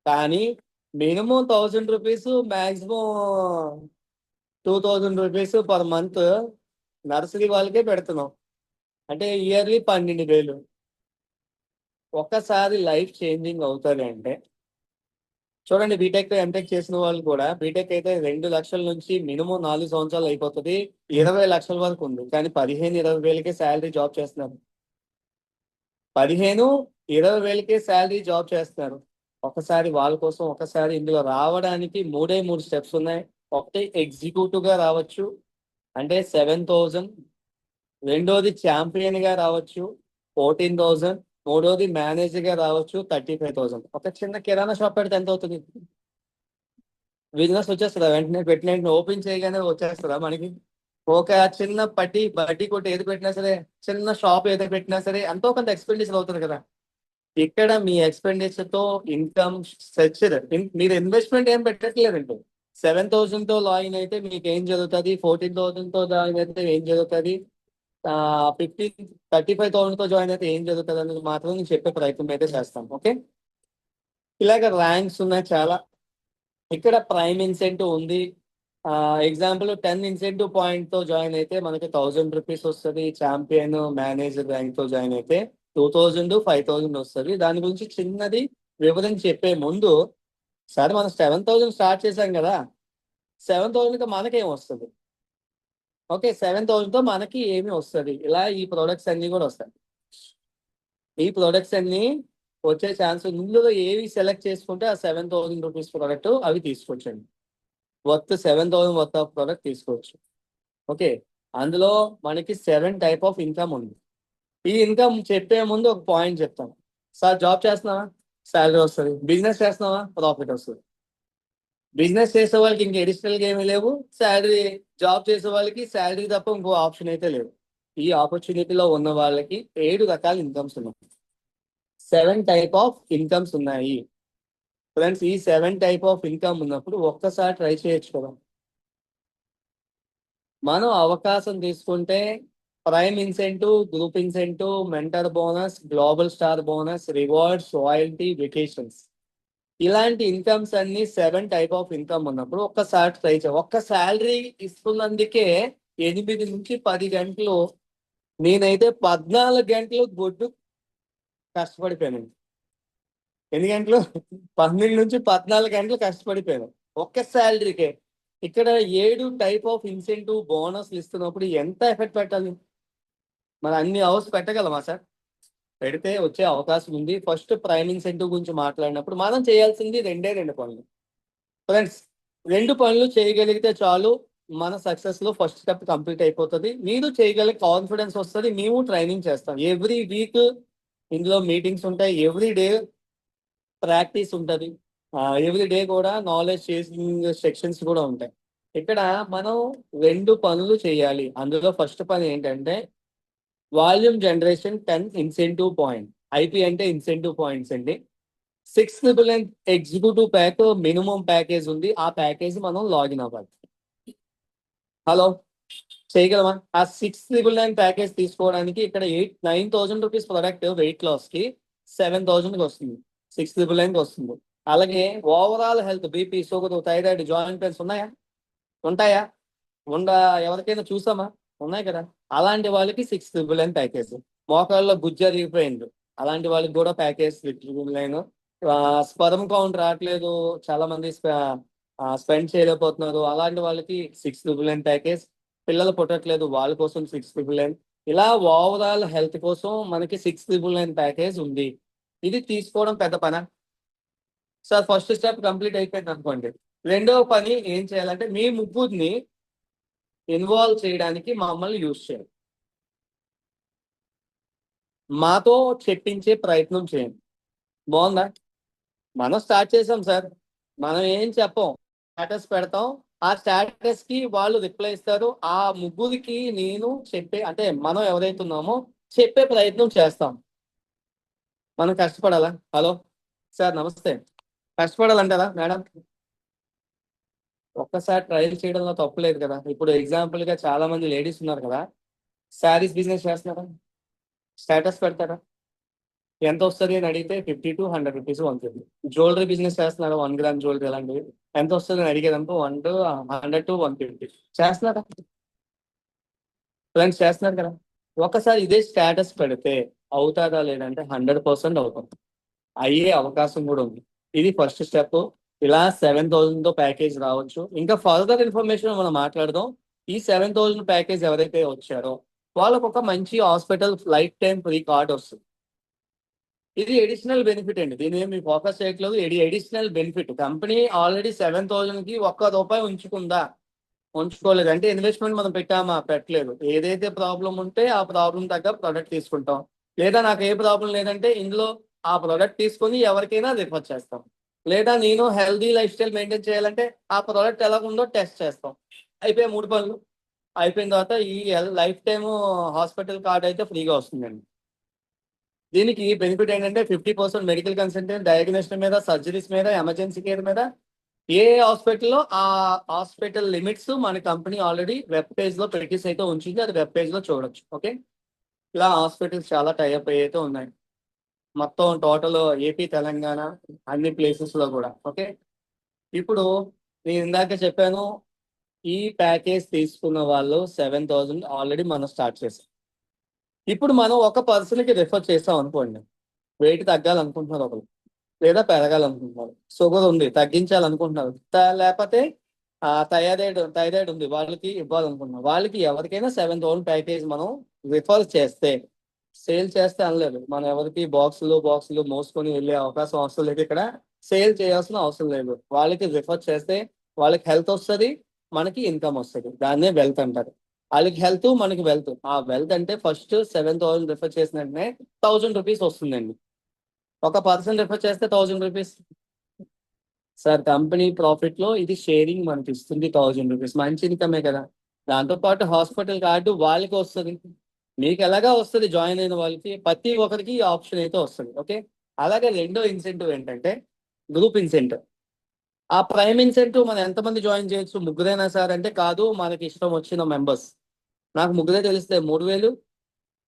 కానీ minimum 1,000 rupees, maximum 2,000 rupees per month nursery వాళ్ళకే పెడుతున్నాం. అంటే ఇయర్లీ 12,000. ఒక్కసారి లైఫ్ చేంజింగ్ అవుతుంది అంటే చూడండి, బీటెక్ ఎంటెక్ చేసిన వాళ్ళు కూడా, బీటెక్ అయితే 2 లక్షల నుంచి మినిమం 4 సంవత్సరాలు అయిపోతుంది, 20 లక్షల వరకు ఉంది. కానీ 15-20 వేలకే శాలరీ జాబ్ చేస్తున్నారు. 15-20 వేలకే శాలరీ జాబ్ చేస్తున్నారు. ఒకసారి వాళ్ళ కోసం ఒకసారి ఇందులో రావడానికి 3 స్టెప్స్ ఉన్నాయి. ఒకటి ఎగ్జిక్యూటివ్ గా రావచ్చు, అంటే 7,000. రెండోది ఛాంపియన్ గా రావచ్చు, 14,000. మూడోది మేనేజర్ గా రావచ్చు, 35,000. ఒక చిన్న కిరాణా షాప్ పెడితే ఎంత అవుతుంది? బిజినెస్ వచ్చేస్తుందా? వెంటనే పెట్టిన వెంటనే ఓపెన్ చేయగానే వచ్చేస్తుందా మనకి? ఒక చిన్న బడ్డీ కొట్టి ఏది పెట్టినా సరే, చిన్న షాప్ ఏదో పెట్టినా సరే ఎంతో కొంత ఎక్స్పెండిచర్ అవుతుంది కదా. ఇక్కడ మీ ఎక్స్పెండిచర్ తో ఇన్కమ్ స్ట్రక్చర్, మీరు ఇన్వెస్ట్మెంట్ ఏం పెట్టట్లేదండి. 7,000 తో లాగిన్ అయితే మీకు ఏం జరుగుతుంది? 14,000 తో జాయిన్ అయితే ఏం జరుగుతుంది? 35,000 తో జాయిన్ అయితే ఏం జరుగుతుంది అనేది మాత్రం నేను చెప్పే ప్రయత్నం అయితే చేస్తాను. ఓకే, ఇలాగ ర్యాంక్స్ ఉన్నాయి చాలా. ఇక్కడ ప్రైమ్ ఇన్సెంటివ్ ఉంది. ఎగ్జాంపుల్ 10 ఇన్సెంటివ్ పాయింట్ తో జాయిన్ అయితే మనకి 1,000 రూపీస్ వస్తుంది. ఛాంపియన్ మేనేజర్ ర్యాంక్ తో జాయిన్ అయితే 2,000, 5,000 వస్తుంది. దాని గురించి చిన్నది వివరించి చెప్పే ముందు, సరే మనం 7,000 స్టార్ట్ చేశాం కదా, 7,000కి మనకేం వస్తుంది? ఓకే, 7,000 తో మనకి ఏమి వస్తుంది? ఇలా ఈ ప్రొడక్ట్స్ అన్ని కూడా వస్తాయి. ఈ ప్రొడక్ట్స్ అన్ని వచ్చే ఛాన్స్, ఇందులో ఏవి సెలెక్ట్ చేసుకుంటే ఆ 7,000 రూపీస్ ప్రోడక్ట్ అవి తీసుకోవచ్చండి. 7,000 వర్త్ ఆఫ్ ప్రోడక్ట్ తీసుకోవచ్చు. ఓకే, అందులో మనకి 7 టైప్ ఆఫ్ ఇన్కమ్ ఉంది. ఈ ఇన్కమ్ చెప్పే ముందు ఒక పాయింట్ చెప్తాను. సార్, జాబ్ చేస్తున్నావా? శాలరీ వస్తుంది. బిజినెస్ చేస్తున్నావా? ప్రాఫిట్ వస్తుంది. బిజినెస్ చేసే వాళ్ళకి ఇంక అడిషనల్గా ఏమీ లేవు. శాలరీ, జాబ్ చేసే వాళ్ళకి శాలరీ తప్ప ఇంకో ఆప్షన్ అయితే లేవు. ఈ ఆపర్చునిటీలో ఉన్న వాళ్ళకి 7 రకాల ఇన్కమ్స్ ఉన్నాయి. 7 టైప్ ఆఫ్ ఇన్కమ్స్ ఉన్నాయి. ఫ్రెండ్స్, ఈ 7 టైప్ ఆఫ్ ఇన్కమ్ ఉన్నప్పుడు ఒక్కసారి ట్రై చేయొచ్చు కదా. మనం అవకాశం తీసుకుంటే prime incentive, group incentive, mentor bonus, global star bonus, rewards, royalty, vacations, ఇలాంటి ఇన్కమ్స్ అన్ని 7 టైప్ ఆఫ్ ఇన్కమ్ ఉన్నప్పుడు ఒక్కసారి ట్రై చేయ. ఒక్క శాలరీ ఇస్తున్నందుకే 8 నుంచి 10 గంటలు, నేనైతే 14 గంటలు గొడ్డు కష్టపడిపోయాను. ఎన్ని గంటలు? 12 నుంచి 14 గంటలు కష్టపడిపోయాను ఒక్క శాలరీకే. ఇక్కడ 7 టైప్ ఆఫ్ ఇన్సెంటివ్ బోనస్లు ఇస్తున్నప్పుడు ఎంత ఎఫెక్ట్ పెట్టాలి? మరి అన్ని అవర్స్ పెట్టగలమా సార్? పెడితే వచ్చే అవకాశం ఉంది. ఫస్ట్ ప్రైమ్ ఇన్సెంటివ్ గురించి మాట్లాడినప్పుడు మనం చేయాల్సింది 2 పనులు. ఫ్రెండ్స్, 2 పనులు చేయగలిగితే చాలు, మన సక్సెస్ లో ఫస్ట్ స్టెప్ కంప్లీట్ అయిపోతుంది. మీరు చేయగలిగే కాన్ఫిడెన్స్ వస్తుంది. మేము ట్రైనింగ్ చేస్తాం ఎవ్రీ వీక్. ఇందులో మీటింగ్స్ ఉంటాయి, ఎవ్రీ డే ప్రాక్టీస్ ఉంటుంది, ఎవ్రీ డే కూడా నాలెడ్జ్ షేరింగ్ సెక్షన్స్ కూడా ఉంటాయి. ఇక్కడ మనం 2 పనులు చేయాలి. అందులో ఫస్ట్ పని ఏంటంటే volume generation 10 incentive point. IP అంటే ఇన్సెంటివ్ పాయింట్స్ అండి. 6,999 ఎగ్జిక్యూటివ్ ప్యాక్ మినిమం ప్యాకేజ్ ఉంది. ఆ ప్యాకేజ్ మనం లాగిన్ అవ్వాలి. హలో, చేయగలమా? ఆ 6,999 ప్యాకేజ్ తీసుకోవడానికి ఇక్కడ 9,000 రూపీస్ ప్రొడక్ట్ వెయిట్ లాస్ కి 7,000 వస్తుంది, 6,999 వస్తుంది. అలాగే overall health, BP, sugar, thyroid, joint pains ఉన్నాయా? ఉంటాయా? ఎవరికైనా చూసామా? ఉన్నాయి కదా. అలాంటి వాళ్ళకి 6,999 ప్యాకేజ్. మోకాళ్ళలో గుజ్జు అరిగిపోయింది, అలాంటి వాళ్ళకి కూడా ప్యాకేజ్ 6,999. స్పర్మ్ కౌంట్ రావట్లేదు, చాలా మంది స్పెండ్ చేయలేకపోతున్నారు, అలాంటి వాళ్ళకి 6,999 ప్యాకేజ్. పిల్లలు పుట్టట్లేదు, వాళ్ళ కోసం 6,999. ఇలా ఓవరాల్ హెల్త్ కోసం మనకి 6,999 ప్యాకేజ్ ఉంది. ఇది తీసుకోవడం పెద్ద పనా? సార్, ఫస్ట్ స్టెప్ కంప్లీట్ అయిపోయింది అనుకోండి, రెండవ పని ఏం చేయాలంటే మీ ముగ్గురిని ఇన్వాల్వ్ చేయడానికి మమ్మల్ని యూజ్ చేయాలి. మాతో చెప్పించే ప్రయత్నం చేయండి. బాగుందా? మనం స్టార్ట్ చేసాం సార్. మనం ఏం చెప్పం, స్టేటస్ పెడతాం. ఆ స్టేటస్ కి వాళ్ళు రిప్లై ఇస్తారు. ఆ ముగ్గురికి నేను చెప్పే అంటే మనం ఎవరైతే ఉన్నామో చెప్పే ప్రయత్నం చేస్తాం. మనం కష్టపడాలా? హలో సార్, నమస్తే. కష్టపడాలంటారా మేడం? ఒక్కసారి ట్రయల్ చేయడంలో తప్పు లేదు కదా. ఇప్పుడు ఎగ్జాంపుల్ గా చాలా మంది లేడీస్ ఉన్నారు కదా, శారీస్ బిజినెస్ చేస్తున్నారా, స్టేటస్ పెడతారా, ఎంత వస్తుంది అని అడిగితే 50 to 100 రూపీస్, 150. జ్యువెలరీ బిజినెస్ చేస్తున్నారా, 1 గ్రామ్ జ్యువెలరీ అలాంటివి ఎంత వస్తుంది అని అడిగేదంతా 100 to 150 చేస్తున్నారా? ఫ్రెండ్స్ చేస్తున్నారు కదా. ఒకసారి ఇదే స్టేటస్ పెడితే అవుతారా లేదంటే 100% అవుతుంది. అయ్యే అవకాశం కూడా ఉంది. ఇది ఫస్ట్ స్టెప్. ఇలా 7,000 తో ప్యాకేజ్ రావచ్చు. ఇంకా ఫర్దర్ ఇన్ఫర్మేషన్ మనం మాట్లాడదాం. ఈ 7,000 ప్యాకేజ్ ఎవరైతే వచ్చారో వాళ్ళకు ఒక మంచి hospital life time free card వస్తుంది. ఇది ఎడిషనల్ బెనిఫిట్ అండి. దీని ఏమి ఫోకస్ చేయట్లేదు. Additional benefit. కంపెనీ ఆల్రెడీ 7,000 కి ₹1 ఉంచుకుందా? ఉంచుకోలేదు. అంటే ఇన్వెస్ట్మెంట్ మనం పెట్టామా? పెట్టలేదు. ఏదైతే ప్రాబ్లం ఉంటే ఆ ప్రాబ్లం తగ్గ ప్రోడక్ట్ తీసుకుంటాం. లేదా నాకు ఏ ప్రాబ్లం లేదంటే ఇందులో ఆ ప్రోడక్ట్ తీసుకొని ఎవరికైనా రిఫర్ చేస్తాం. లేదా నేను హెల్దీ లైఫ్ స్టైల్ మెయింటైన్ చేయాలంటే ఆ ప్రోడక్ట్ ఎలా ఉందో టెస్ట్ చేస్తాం. అయిపోయి 3 పనులు. అయిపోయిన తర్వాత ఈ లైఫ్ టైమ్ హాస్పిటల్ కార్డ్ అయితే ఫ్రీగా వస్తుందండి. దీనికి బెనిఫిట్ ఏంటంటే 50% మెడికల్ కన్సల్టెంట్, డయాగ్నోసిస్ మీద, సర్జరీస్ మీద, ఎమర్జెన్సీ కేర్ మీద, ఏ హాస్పిటల్లో ఆ హాస్పిటల్ లిమిట్స్ మన కంపెనీ ఆల్రెడీ వెబ్ పేజ్ లో పెట్టేసి అయితే ఉంచింది. అది వెబ్ పేజ్ లో చూడొచ్చు. ఓకే, ఇలా హాస్పిటల్స్ చాలా టైఅప్ అయితే ఉన్నాయి. మొత్తం టోటల్ ఏపీ, తెలంగాణ అన్ని ప్లేసెస్ లో కూడా. ఓకే, ఇప్పుడు నేను ఇందాక చెప్పాను, ఈ ప్యాకేజ్ తీసుకున్న వాళ్ళు 7,000 ఆల్రెడీ మనం స్టార్ట్ చేసాం. ఇప్పుడు మనం ఒక పర్సన్ కి రిఫర్ చేస్తాం అనుకోండి. వెయిట్ తగ్గాలనుకుంటున్నారు ఒకరు, లేదా పెరగాలనుకుంటున్నారు. షుగర్ ఉంది తగ్గించాలనుకుంటున్నారు, లేకపోతే థైరాయిడ్ ఉంది వాళ్ళకి ఇవ్వాలనుకుంటున్నారు. వాళ్ళకి ఎవరికైనా 7,000 ప్యాకేజ్ మనం రిఫర్ చేస్తే, సేల్ చేస్తే అనలేదు, మనం ఎవరికి బాక్సులు మోసుకొని వెళ్ళే అవకాశం అవసరం లేదు. ఇక్కడ సేల్ చేయాల్సిన అవసరం లేదు. వాళ్ళకి రిఫర్ చేస్తే వాళ్ళకి హెల్త్ వస్తుంది, మనకి ఇన్కమ్ వస్తుంది. దాన్నే వెల్త్ అంటారు. వాళ్ళకి హెల్త్, మనకి వెల్త్. ఆ వెల్త్ అంటే ఫస్ట్ 7,000 రిఫర్ చేసిన వెంటనే 1,000 రూపీస్ వస్తుందండి. ఒక పర్సన్ రిఫర్ చేస్తే 1,000 రూపీస్. సార్, కంపెనీ ప్రాఫిట్ లో ఇది షేరింగ్ మనకి ఇస్తుంది 1,000 రూపీస్. మంచి ఇన్కమే కదా. దాంతో పాటు హాస్పిటల్ కార్డు వాళ్ళకి వస్తుంది, మీకు ఎలాగా వస్తుంది. జాయిన్ అయిన వాళ్ళకి ప్రతి ఒక్కరికి ఈ ఆప్షన్ అయితే వస్తుంది. ఓకే, అలాగే రెండో ఇన్సెంటివ్ ఏంటంటే గ్రూప్ ఇన్సెంటివ్. ఆ ప్రైమ్ ఇన్సెంటివ్ మనం ఎంతమంది జాయిన్ చేయొచ్చు? ముగ్గురేనా సార్ అంటే కాదు, మనకి ఇష్టం వచ్చిన మెంబర్స్. నాకు ముగ్గురే తెలిస్తే 3,000,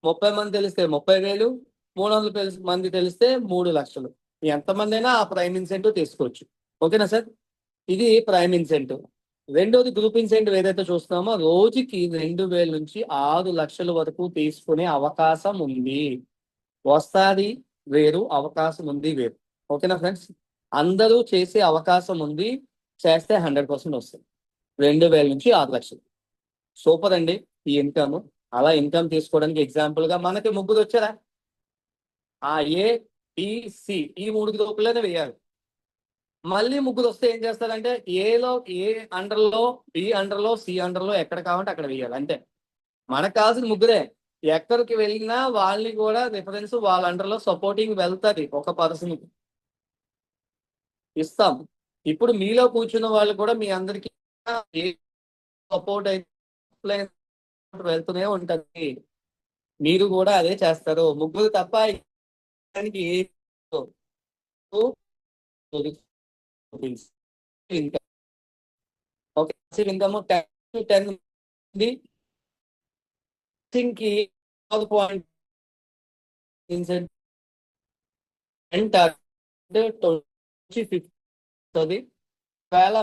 30 మంది తెలిస్తే 30,000, 300 మంది తెలిస్తే 3,00,000. ఎంతమంది అయినా ఆ ప్రైమ్ ఇన్సెంటివ్ తీసుకోవచ్చు. ఓకేనా సార్? ఇది ప్రైమ్ ఇన్సెంటివ్. రెండోది గ్రూప్ ఇన్సెంటివ్ ఏదైతే చూస్తున్నామో రోజుకి 2,000 నుంచి 6,00,000 వరకు తీసుకునే అవకాశం ఉంది. వస్తాది వేరు, అవకాశం ఉంది వేరు. ఓకేనా ఫ్రెండ్స్? అందరూ చేసే అవకాశం ఉంది. చేస్తే 100% వస్తుంది. 2,000 నుంచి 6,00,000. సూపర్ అండి ఈ ఇన్కమ్. అలా ఇన్కమ్ తీసుకోవడానికి ఎగ్జాంపుల్ గా మనకి ముగ్గురు వచ్చారా? ఆ ఏ, బి, సి ఈ 3 గ్రూపులనే వేయాలి. మళ్ళీ ముగ్గురు వస్తే ఏం చేస్తారంటే ఏలో, ఏ అండర్ లో, బి అండర్ లో, సి అండర్ లో ఎక్కడ కావాలంటే అక్కడ వేయాలి. అంతే. మనకు కావాల్సిన ముగ్గురే. ఎక్కడికి వెళ్ళినా వాళ్ళని కూడా రిఫరెన్స్ వాళ్ళ అండర్ లో సపోర్టింగ్ వెళ్తుంది. ఒక పర్సన్ ఇస్తాం. ఇప్పుడు మీలో కూర్చున్న వాళ్ళు కూడా మీ అందరికి సపోర్ట్ అయితే వెళ్తూనే ఉంటది. మీరు కూడా అదే చేస్తారు. ముగ్గురు తప్ప దానికి ఇంకా ఓకే, ఇన్కమ్ 10 ఉంది. కి పాయింట్ ఇన్సెంట్ అంటే 20-50 వస్తుంది. ఒకవేళ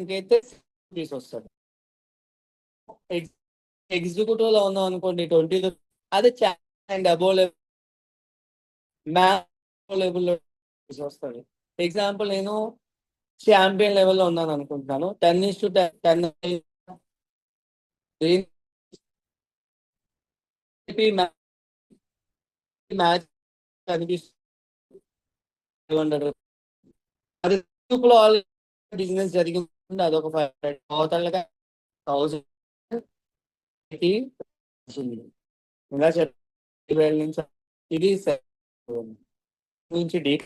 అయితే వస్తుంది. ఎగ్జిక్యూటివ్ లో ఉన్నాం అనుకోండి 20, అదే అండ్ అబోవ్ లెవెల్లో వస్తుంది. ఎగ్జాంపుల్ నేను ఛాంపియన్ లెవెల్లో ఉన్నాను అనుకుంటున్నాను. 10:10 మ్యాచ్ కనిపిస్తుంది. 500. అది గ్రూప్ లో బిజినెస్ జరిగింది అదొక 500 టోటల్ గా 1000 ఇంకా చెప్పి నుంచి ఇది నుంచి డీప్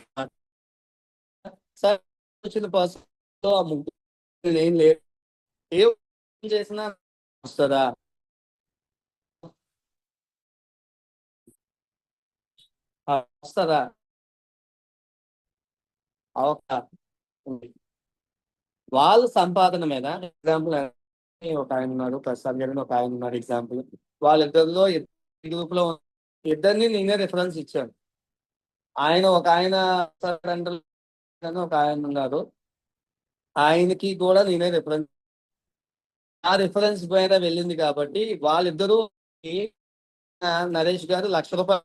సార్ వచ్చిన పర్సన్ ఆ ముగ్గురు ఏం లేదు ఏ చేసినా వస్తుందా వస్తుందా వాళ్ళ సంపాదన మీద ఎగ్జాంపుల్ ఒక ఆయన ఉన్నారు, ప్రసాద్ గారు ఒక ఆయన ఉన్నారు ఎగ్జాంపుల్. వాళ్ళిద్దరిలో గ్రూప్ లో ఇద్దరిని నేనే రిఫరెన్స్ ఇచ్చాను. ఒక ఆయన ఒక ఆయన ఉన్నారు, ఆయనకి కూడా నేనే రిఫరెన్స్. ఆ రిఫరెన్స్ పైన వెళ్ళింది కాబట్టి వాళ్ళిద్దరూ నరేష్ గారు ₹1,00,000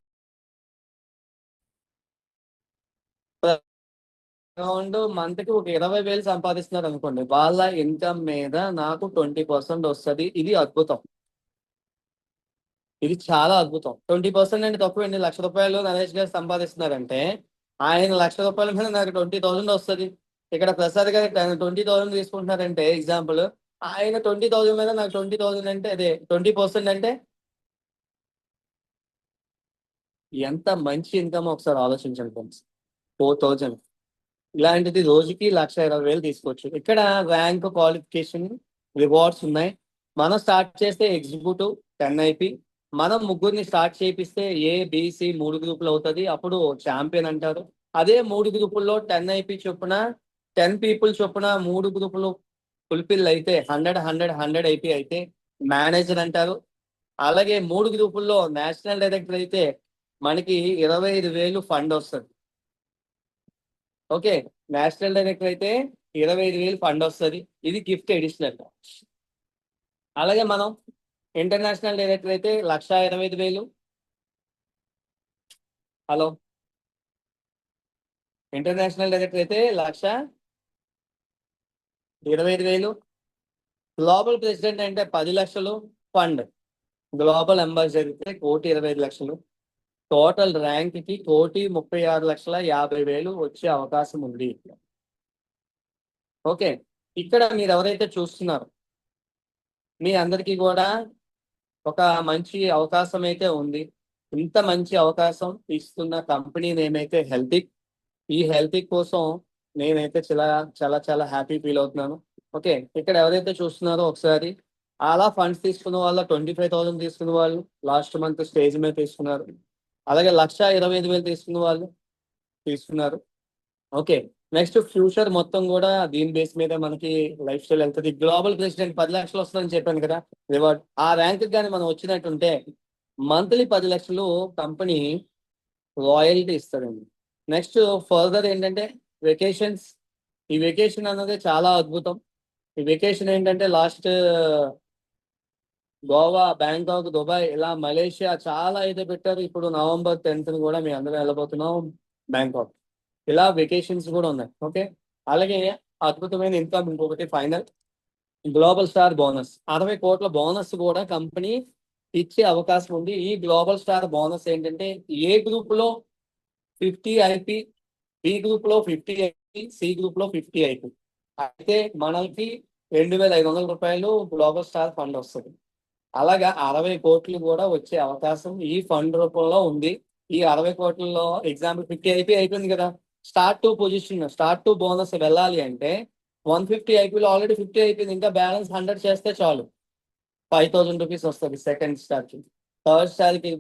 అరౌండ్ మంత్ కి ఒక 20,000 సంపాదిస్తున్నారు అనుకోండి. వాళ్ళ ఇన్కమ్ మీద నాకు 20% వస్తుంది. ఇది అద్భుతం, ఇది చాలా అద్భుతం. 20% అంటే తక్కువ అండి. ₹1,00,000 నరేష్ గారు సంపాదిస్తున్నారంటే ఆయన ₹1,00,000 మీద నాకు 20,000 వస్తుంది. ఇక్కడ ప్రసాద్ గారు 20,000 తీసుకుంటున్నారంటే ఎగ్జాంపుల్, ఆయన 20,000 మీద నాకు 20,000 అంటే అదే 20% అంటే ఎంత మంచి ఇన్కమ్ ఒకసారి ఆలోచించండి ఫ్రెండ్స్. 4,000 ఇలాంటిది రోజుకి 1,20,000 తీసుకోవచ్చు. ఇక్కడ ర్యాంక్, క్వాలిఫికేషన్, రివార్డ్స్ ఉన్నాయి. మనం స్టార్ట్ చేస్తే ఎగ్జిక్యూటివ్ 10 ఐపీ, మనం ముగ్గురిని స్టార్ట్ చేపిస్తే ఏబిసి 3 గ్రూపులు అవుతుంది. అప్పుడు ఛాంపియన్ అంటారు. అదే 3 గ్రూపుల్లో 10 ఐపీ చొప్పున 10 పీపుల్ చొప్పున 3 గ్రూపులు ఫుల్ఫిల్ అయితే 100 ఐపీ అయితే మేనేజర్ అంటారు. అలాగే 3 గ్రూపుల్లో నేషనల్ డైరెక్టర్ అయితే మనకి 25,000 ఫండ్ వస్తుంది. ఓకే, నేషనల్ డైరెక్టర్ అయితే 25,000 ఫండ్ వస్తుంది. ఇది గిఫ్ట్ అడిషనల్. అలాగే మనం ఇంటర్నేషనల్ డైరెక్టర్ అయితే 1,25,000. హలో, ఇంటర్నేషనల్ డైరెక్టర్ అయితే 1,25,000. గ్లోబల్ ప్రెసిడెంట్ అంటే 10 లక్షలు ఫండ్. గ్లోబల్ అంబాసిడర్ అయితే 1,25,00,000. టోటల్ ర్యాంక్ కి 1,36,50,000 వచ్చే అవకాశం ఉంది. ఓకే, ఇక్కడ మీరు ఎవరైతే చూస్తున్నారో మీ అందరికీ కూడా ఒక మంచి అవకాశం అయితే ఉంది. ఇంత మంచి అవకాశం ఇస్తున్న కంపెనీ నేమైతే హెల్తిక్. ఈ హెల్తిక్ కోసం నేనైతే చాలా చాలా చాలా హ్యాపీ ఫీల్ అవుతున్నాను. ఓకే, ఇక్కడ ఎవరైతే చూస్తున్నారో ఒకసారి అలా ఫండ్స్ తీసుకున్న వాళ్ళు 25,000 తీసుకున్న వాళ్ళు లాస్ట్ మంత్ స్టేజ్ మీద తీసుకున్నారు. అలాగే 1,25,000 తీసుకున్న వాళ్ళు తీసుకున్నారు. ఓకే, నెక్స్ట్ ఫ్యూచర్ మొత్తం కూడా దీని బేస్ మీద మనకి లైఫ్ స్టైల్ వెళ్తుంది. గ్లోబల్ ప్రెసిడెంట్ 10 లక్షలు వస్తుందని చెప్పాను కదా రివార్డ్. ఆ ర్యాంక్ కానీ మనం వచ్చినట్టుంటే మంత్లీ 10 లక్షలు కంపెనీ రాయల్టీ ఇస్తారండి. నెక్స్ట్ ఫర్దర్ ఏంటంటే వెకేషన్స్. ఈ వెకేషన్ అన్నది చాలా అద్భుతం. ఈ వెకేషన్ ఏంటంటే లాస్ట్ గోవా, బ్యాంకాక్, దుబాయ్, ఇలా మలేషియా చాలా అయితే పెట్టారు. ఇప్పుడు November 10th కూడా మేము అందరం వెళ్ళబోతున్నాం బ్యాంకాక్. ఇలా వెకేషన్స్ కూడా ఉన్నాయి. ఓకే, అలాగే అద్భుతమైన ఇన్కమ్ ఇంకొకటి ఫైనల్ గ్లోబల్ స్టార్ బోనస్. 60 కోట్ల బోనస్ కూడా కంపెనీ ఇచ్చే అవకాశం ఉంది. ఈ గ్లోబల్ స్టార్ బోనస్ ఏంటంటే ఏ గ్రూప్ లో 50 ఐపీ, బి గ్రూప్ లో 50 ఐపీ, సి గ్రూప్ లో 50 ఐపీ అయితే మనకి ₹2,500 గ్లోబల్ స్టార్ ఫండ్ వస్తుంది. అలాగా 60 కోట్లు కూడా వచ్చే అవకాశం ఈ ఫండ్ రూపంలో ఉంది. ఈ 60 కోట్లలో ఎగ్జాంపుల్ 50 ఐపీ అయిపోయింది కదా, స్టార్ట్ టు బోనస్ వెళ్ళాలి అంటే 150 ఐపీలో ఆల్రెడీ 50 అయిపోయింది. ఇంకా బ్యాలెన్స్ 100 చేస్తే చాలు, ₹5,000 వస్తుంది. సెకండ్ స్టార్ కి, థర్డ్ స్టార్ కి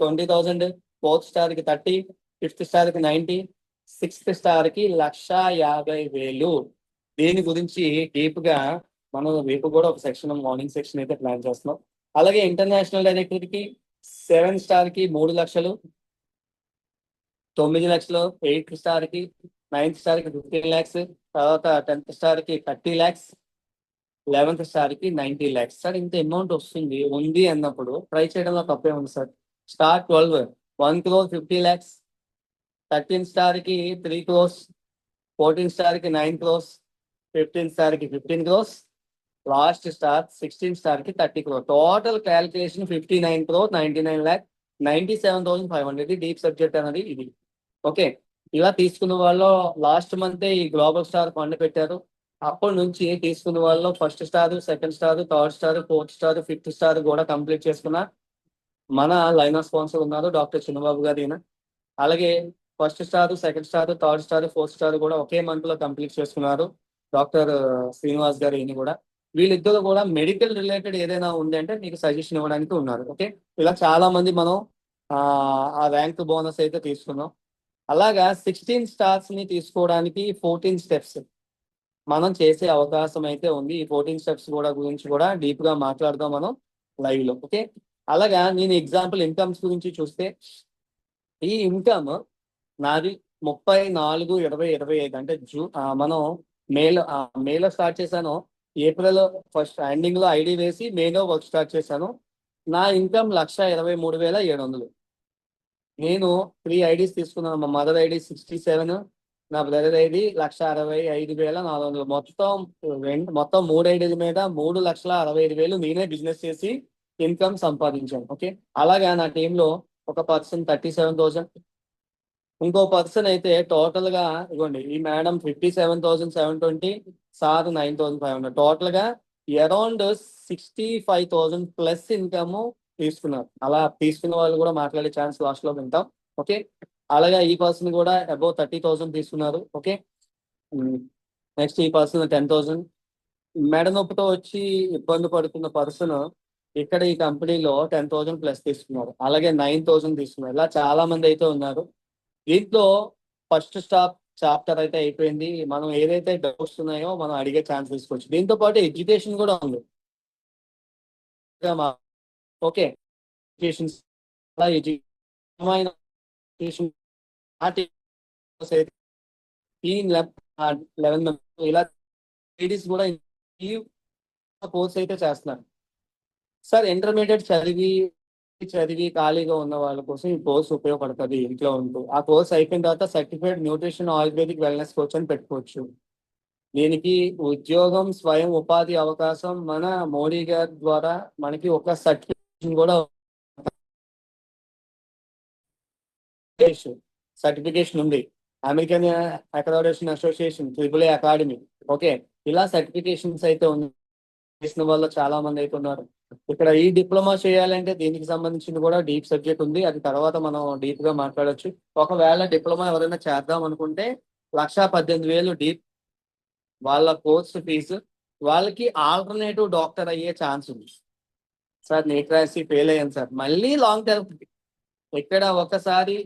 20,000, ఫోర్త్ స్టార్ కి 30, ఫిఫ్త్ స్టార్ కి 90, సిక్స్త్ స్టార్ కి 1,50,000. దీని గురించి డీప్ గా మనం రేపు కూడా ఒక సెక్షన్, మార్నింగ్ సెక్షన్ అయితే ప్లాన్ చేస్తున్నాం. అలాగే ఇంటర్నేషనల్ డైరెక్టర్ కి 7 స్టార్ కి 3 లక్షలు, 9 లక్షలు, 8 స్టార్ కి, 9th స్టార్ కి 15 lakhs, తర్వాత 10th స్టార్ కి 30 lakhs, 11th స్టార్ కి 90 lakhs. సార్ ఇంత అమౌంట్ వస్తుంది ఉంది అన్నప్పుడు ట్రై చేయడంలో తప్పే ఉంది సార్. స్టార్ 12 1,50,00,000, 13th స్టార్ కి 3 crores, 14th స్టార్ కి 9 crores, 15th స్టార్ కి 15 crores, last star 16th star కి 30 crores. Total calculation 59 crores 99,97,500. Deep subject అనేది ఇది. ఓకే, ఇలా తీసుకున్న వాళ్ళు లాస్ట్ మంత్ ఈ గ్లోబల్ స్టార్ ఫండ్ పెట్టారు. అప్పటి నుంచి తీసుకున్న వాళ్ళు first star, second star, third star, fourth star, fifth star కూడా కంప్లీట్ చేసుకున్న మన లైన్ ఆఫ్ స్పాన్సర్ ఉన్నారు డాక్టర్ చిన్నబాబు గారు ఈయన. అలాగే first star, second star, third star, fourth star కూడా ఒకే మంత్ లో కంప్లీట్ చేసుకున్నారు డాక్టర్ శ్రీనివాస్ గారు ఈయన కూడా. వీళ్ళిద్దరు కూడా మెడికల్ రిలేటెడ్ ఏదైనా ఉంది అంటే మీకు సజెషన్ ఇవ్వడానికి ఉన్నారు. ఓకే, ఇలా చాలా మంది మనం ఆ ర్యాంక్ బోనస్ అయితే తీసుకున్నాం. అలాగా 16 స్టార్స్ ని తీసుకోవడానికి 14 స్టెప్స్ మనం చేసే అవకాశం అయితే ఉంది. ఈ 14 స్టెప్స్ కూడా గురించి కూడా డీప్ గా మాట్లాడదాం మనం లైవ్ లో. ఓకే, అలాగా నేను ఎగ్జాంపుల్ ఇన్కమ్స్ గురించి చూస్తే ఈ ఇన్కమ్ నాది 34/20/25 అంటే మనం మేలో స్టార్ట్ చేశాను. ఏప్రిల్ ఫస్ట్ ఎండింగ్ లో ఐడి వేసి మేలో వర్క్ స్టార్ట్ చేశాను. నా ఇన్కమ్ 1,23,700. నేను 3 ఐడీస్ తీసుకున్నాను. మా మదర్ ఐడి 67, నా బ్రదర్ ఐడి 1,65,400. మొత్తం 3 ఐడీల మీద 3,65,000 నేనే బిజినెస్ చేసి ఇన్కమ్ సంపాదించాను. ఓకే, అలాగా నా టీంలో ఒక పర్సన్ 37,000, ఇంకో పర్సన్ అయితే టోటల్ గా ఇవ్వండి ఈ మేడం 57,720, సార్ 9,500, టోటల్ గా అరౌండ్ 65,000 ప్లస్ ఇన్కమ్ తీసుకున్నారు. అలా తీసుకున్న వాళ్ళు కూడా మాట్లాడే ఛాన్స్ లాస్ట్ లో వింటాం. ఓకే, అలాగా ఈ పర్సన్ కూడా అబౌవ్ 30,000 తీసుకున్నారు. ఓకే, నెక్స్ట్ ఈ పర్సన్ 10,000. మెడ నొప్పితో వచ్చి ఇబ్బంది పడుతున్న పర్సన్ ఇక్కడ ఈ కంపెనీలో 10,000 ప్లస్ తీసుకున్నారు. అలాగే 9,000 తీసుకున్నారు. ఇలా చాలా మంది అయితే ఉన్నారు. దీంట్లో ఫస్ట్ చాప్టర్ అయితే అయిపోయింది. మనం ఏదైతే డౌట్స్ ఉన్నాయో మనం అడిగే ఛాన్స్ తీసుకోవచ్చు. దీంతో పాటు ఎడ్యుకేషన్ కూడా ఉంది. ఓకే, ఎడ్యుకేషన్ ఈ 11 ఇలా లేడీస్ కూడా ఈ కోర్స్ అయితే చేస్తున్నారు. సార్ ఇంటర్మీడియట్ చదివి ఖాళీగా ఉన్న వాళ్ళ కోసం ఈ కోర్స్ ఉపయోగపడుతుంది. ఇంట్లో ఉంటూ ఆ కోర్స్ అయిపోయిన తర్వాత certified nutrition ayurvedic wellness coach అని పెట్టుకోవచ్చు. దీనికి ఉద్యోగం, స్వయం ఉపాధి అవకాశం మన మోడీ గారి ద్వారా మనకి ఒక సర్టిఫికేషన్ కూడా సర్టిఫికేషన్ ఉంది. American accreditation association, AAA academy. Okay, ఇలా సర్టిఫికేషన్స్ అయితే చేసిన వాళ్ళు చాలా మంది అయితే ఉన్నారు. ఇక్కడ ఈ డిప్లొమా చేయాలంటే దీనికి సంబంధించిన కూడా డీప్ సబ్జెక్ట్ ఉంది. అది తర్వాత మనం డీప్ గా మాట్లాడొచ్చు. ఒకవేళ డిప్లొమా ఎవరైనా చేద్దాం అనుకుంటే 1,18,000 డీప్ వాళ్ళ కోర్సు ఫీజు. వాళ్ళకి ఆల్టర్నేటివ్ డాక్టర్ అయ్యే ఛాన్స్ ఉంది. సార్ నీట్ రాసి ఫెయిల్ అయ్యాను సార్, మళ్ళీ లాంగ్ టర్మ్ ఇక్కడ ఒకసారి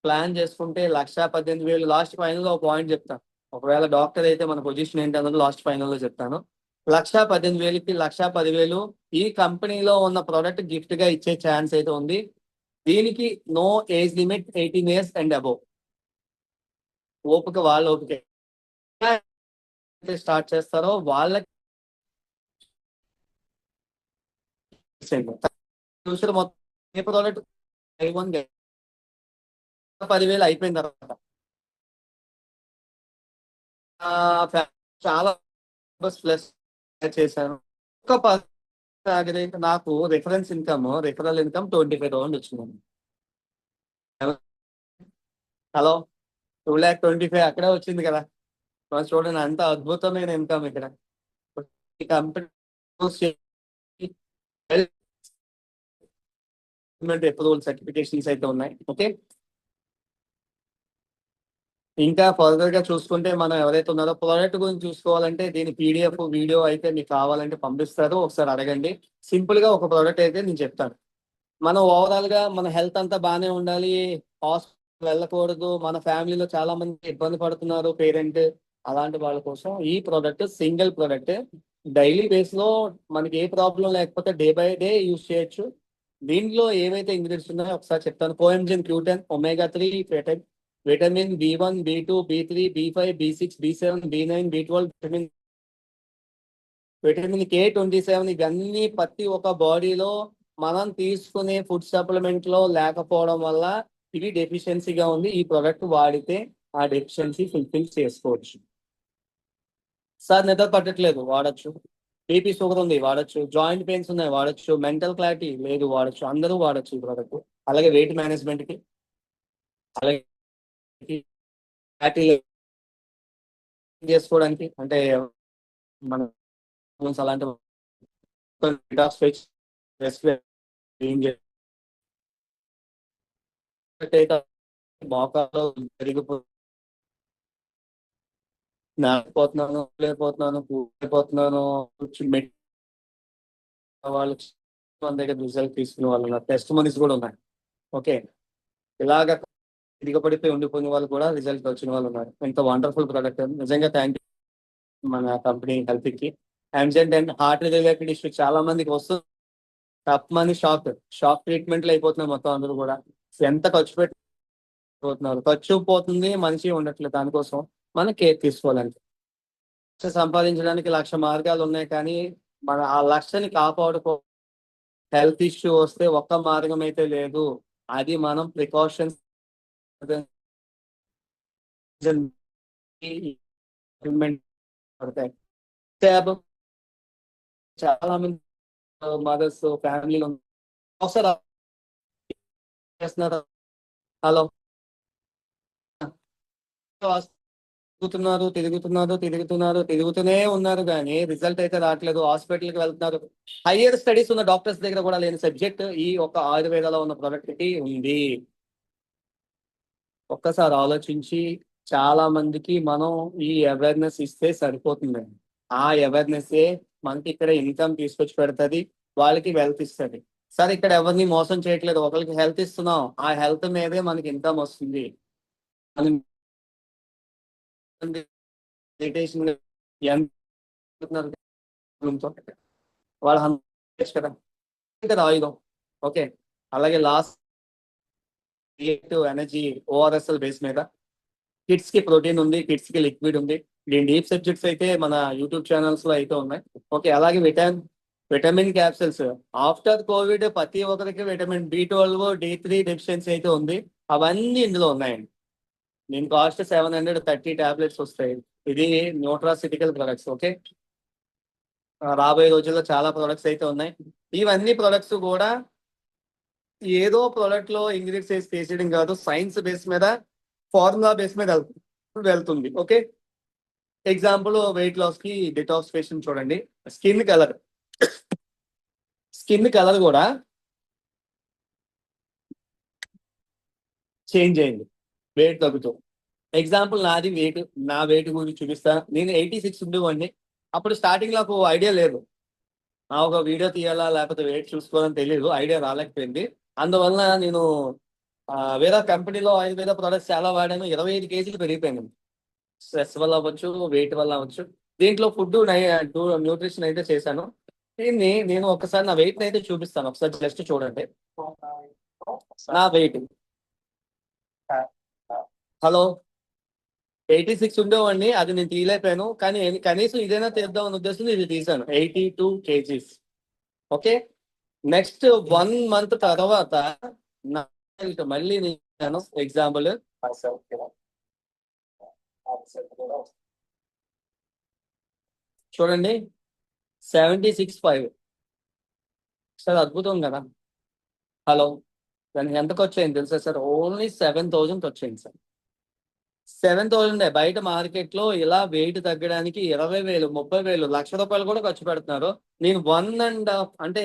ప్లాన్ చేసుకుంటే 1,18,000 లాస్ట్ ఫైనల్ లో ఒక పాయింట్ చెప్తాను. ఒకవేళ డాక్టర్ అయితే మన పొజిషన్ ఏంటన్నది లాస్ట్ ఫైనల్ లో చెప్తాను. 1,18,000కి 1,10,000 ఈ కంపెనీలో ఉన్న ప్రోడక్ట్ గిఫ్ట్ గా ఇచ్చే ఛాన్స్ అయితే ఉంది. దీనికి no age limit, 18 years and above. ఓపిక వాళ్ళ ఓపిక స్టార్ట్ చేస్తారో వాళ్ళకి మొత్తం ఏ ప్రోడక్ట్ 10,000 అయిపోయిన తర్వాత చాలా ప్లస్ చేశాను. ఒక నాకు రిఫరెన్స్ ఇన్కమ్, రిఫరల్ ఇన్కమ్ 25,000 వచ్చింది. హలో, 2,25,000 అక్కడే వచ్చింది కదా. చూడండి అంత అద్భుతమైన ఇన్కమ్ ఇక్కడ. ఈ కంపెనీ అప్రూవల్ సర్టిఫికేషన్స్ అయితే ఉన్నాయి. ఓకే, ఇంకా ఫర్దర్ గా చూసుకుంటే మనం ఎవరైతే ఉన్నారో ప్రోడక్ట్ గురించి చూసుకోవాలంటే దీని PDF వీడియో అయితే మీకు కావాలంటే పంపిస్తారు, ఒకసారి అడగండి. సింపుల్ గా ఒక ప్రోడక్ట్ అయితే నేను చెప్తాను. మనం ఓవరాల్ గా మన హెల్త్ అంతా బాగానే ఉండాలి, హాస్పిటల్ వెళ్ళకూడదు, మన ఫ్యామిలీలో చాలా మంది ఇబ్బంది పడుతున్నారు పేరెంట్, అలాంటి వాళ్ళ కోసం ఈ product single product daily base లో మనకి ఏ ప్రాబ్లం లేకపోతే డే బై డే యూజ్ చేయొచ్చు. దీంట్లో ఏవైతే ఇంగ్రీడియంట్స్ ఉన్నాయో ఒకసారి చెప్తాను. కోఎంజిన్ Q10, omega-3 vitamin B1, B2, B3, B5, B6, B7, B9, B12, vitamin K27. ఇవన్నీ ప్రతి ఒక్క బాడీలో మనం తీసుకునే ఫుడ్ సప్లిమెంట్ లో లేకపోవడం వల్ల ఇది డెఫిషియన్సీగా ఉంది. ఈ ప్రోడక్ట్ వాడితే ఆ డెఫిషియన్సీ ఫుల్ఫిల్ చేసుకోవచ్చు. సార్ నిద్ర పట్టట్లేదు, వాడచ్చు. బీపీ షుగర్ ఉంది, వాడచ్చు. జాయింట్ పెయిన్స్ ఉన్నాయి, వాడచ్చు. మెంటల్ క్లారిటీ లేదు, వాడచ్చు. అందరూ వాడచ్చు ఈ ప్రోడక్ట్. అలాగే వెయిట్ మేనేజ్మెంట్ కి, అలాగే చేసుకోవడానికి అంటే మన అలాంటి మోకాలు పెరిగిపో నాకపోతున్నాను లేకపోతున్నాను కూలిపోతున్నాను కూర్చుని వాళ్ళు మన దగ్గర రిజల్ట్ తీసుకునే వాళ్ళు ఉన్నారు. టెస్ట్ మనీస్ కూడా ఉన్నాయి. ఓకే, ఇలాగ దిగబడిపోయి ఉండిపోయిన వాళ్ళు కూడా రిజల్ట్ వచ్చిన వాళ్ళు ఉన్నారు. ఇంత వండర్ఫుల్ ప్రోడక్ట్, నిజంగా థ్యాంక్ యూ మన కంపెనీ హెల్త్ కి. అండ్ హార్ట్ రిలేటెడ్ ఇష్యూ చాలా మందికి వస్తుంది. టప్ మనీ షాక్ ట్రీట్మెంట్లు అయిపోతున్నారు మొత్తం అందరూ కూడా. ఎంత ఖర్చు పెట్టిపోతున్నారు, ఖర్చు పోతుంది, మనిషి ఉండట్లేదు. దానికోసం మనం కేర్ తీసుకోవాలంటే సంపాదించడానికి 1,00,000 మార్గాలు ఉన్నాయి, కానీ మన ఆ లక్ష్యాన్ని కాపాడుకో హెల్త్ ఇష్యూ వస్తే ఒక్క మార్గం అయితే లేదు. అది మనం ప్రికాషన్స్ పడతాయి. చాలా మంది మదర్స్ ఫ్యామిలీలో ఒకసారి చేస్తున్నారు. హలో, తిరుగుతూనే ఉన్నారు కానీ రిజల్ట్ అయితే రావట్లేదు. హాస్పిటల్కి వెళ్తున్నారు. హయ్యర్ స్టడీస్ ఉన్న డాక్టర్స్ దగ్గర కూడా లేని సబ్జెక్ట్ ఈ ఒక ఆయుర్వేదాలో ఉన్న ప్రోడక్ట్ కి ఉంది. ఒక్కసారి ఆలోచించి చాలా మందికి మనం ఈ అవేర్నెస్ ఇస్తే సరిపోతుంది. ఆ అవేర్నెస్ మనకి ఇక్కడ ఇన్కమ్ తీసుకొచ్చి పెడుతుంది, వాళ్ళకి వెల్త్ ఇస్తుంది. సరే, ఇక్కడ ఎవరిని మోసం చేయట్లేదు, ఒకరికి హెల్త్ ఇస్తున్నాం, ఆ హెల్త్ మీదే మనకి ఇన్కమ్ వస్తుంది. వాళ్ళ ఆయుధం. ఓకే, అలాగే లాస్ట్ ఎనర్జీ ఓఆర్ఎస్ఎల్ బేస్ మీద కిడ్స్ కి ప్రోటీన్ ఉంది, కిడ్స్ కి లిక్విడ్ ఉంది. దీని డీప్ సబ్జెక్ట్స్ అయితే మన యూట్యూబ్ ఛానల్స్ లో అయితే ఉన్నాయి. ఓకే, అలాగే విటమిన్ క్యాప్సిల్స్. ఆఫ్టర్ కోవిడ్ ప్రతి ఒక్కరికి విటమిన్ B12 D3 డెఫిషియన్సీ అయితే ఉంది. అవన్నీ ఇందులో ఉన్నాయండి. దీని కాస్ట్ 730 టాబ్లెట్స్ వస్తాయి. ఇది న్యూట్రాసిటికల్ ప్రొడక్ట్స్. ఓకే, రాబోయే రోజుల్లో చాలా ప్రొడక్ట్స్ అయితే ఉన్నాయి. ఇవన్నీ ప్రొడక్ట్స్ కూడా ఏదో ప్రోడక్ట్ లో ఇంగ్రీడియంట్స్ వేసి చేసేయడం కాదు, సైన్స్ బేస్ మీద, ఫార్ములా బేస్ మీద వెళ్తుంది. ఓకే, ఎగ్జాంపుల్ వెయిట్ లాస్ కి డిటాక్సిఫికేషన్ చూడండి. స్కిన్ కలర్ కూడా చేంజ్ అయింది వెయిట్ తగ్గుతూ. ఎగ్జాంపుల్ నా వెయిట్ గురించి చూపిస్తా. నేను 86 ఉండేవాడిని. అప్పుడు స్టార్టింగ్ నాకు ఐడియా లేదు, ఒక వీడియో తీయాలా లేకపోతే వెయిట్ చూసుకోవాలని తెలియదు, ఐడియా రాలేకపోయింది. అందువల్ల నేను వేరే కంపెనీలో ఆయుర్వేద ప్రొడక్ట్స్ చాలా వాడాను. 25 కేజీలు పెరిగిపోయాను. స్ట్రెస్ వల్ల అవ్వచ్చు, వెయిట్ వల్ల అవ్వచ్చు. దీంట్లో ఫుడ్ న్యూట్రిషన్ అయితే చేశాను. దీన్ని నేను ఒకసారి నా వెయిట్ అయితే చూపిస్తాను. ఒకసారి జస్ట్ చూడండి నా వెయిట్. హలో, 86 ఉండేవాడిని, అది నేను తీయలేకపోయాను. కానీ కనీసం ఇదైనా తీద్దాం అనే ఉద్దేశం ఇది తీసాను. 82 కేజీస్. ఓకే, నెక్స్ట్ 1 మంత్ తర్వాత మళ్ళీ నేను ఎగ్జాంపుల్ చూడండి, 76.5. సార్ అద్భుతం కదా. హలో, దానికి ఎంతకు వచ్చాయింది తెలుసా సార్? Only 7,000 వచ్చాయింది sir. 7,000. బయట మార్కెట్ లో ఇలా వెయిట్ తగ్గడానికి 20,000, 30,000, ₹1,00,000 కూడా ఖర్చు పెడుతున్నారు. నేను 1.5 అంటే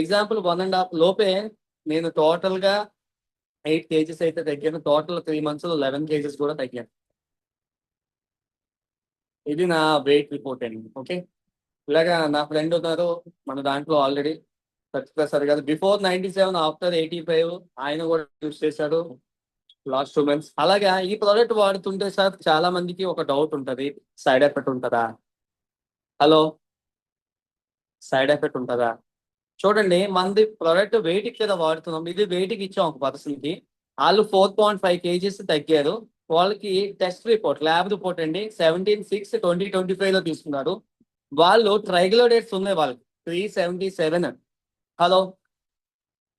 ఎగ్జాంపుల్ 1.5 లోపే నేను టోటల్ గా 8 కేజీస్ అయితే తగ్గాను. టోటల్ 3 months లో 11 కేజీస్ కూడా తగ్గాను. ఇది నా వెయిట్ రిపోర్ట్ అండి. ఓకే, ఇలాగా నా ఫ్రెండ్ ఉన్నారు మన దాంట్లో ఆల్రెడీ సరి కాదు. బిఫోర్ 97, ఆఫ్టర్ 85 ఆయన కూడా యూజ్ చేశాడు లాస్ట్ 2 months. అలాగే ఈ ప్రోడక్ట్ వాడుతుంటే సార్ చాలా మందికి ఒక డౌట్ ఉంటుంది, సైడ్ ఎఫెక్ట్ ఉంటుందా? హలో, సైడ్ ఎఫెక్ట్ ఉంటుందా? చూడండి, మనది ప్రోడక్ట్ వెయిట్ కి కదా వాడుతున్నాం. ఇది వెయిట్ కి ఇచ్చాం ఒక పర్సన్ కి. వాళ్ళు 4.5 కేజీస్ తగ్గారు. వాళ్ళకి టెస్ట్ రిపోర్ట్, ల్యాబ్ రిపోర్ట్ అండి, 17/6/2025 లో తీసుకున్నారు. వాళ్ళు ట్రైగ్లోడేట్స్ ఉన్నాయి వాళ్ళకి 377. హలో,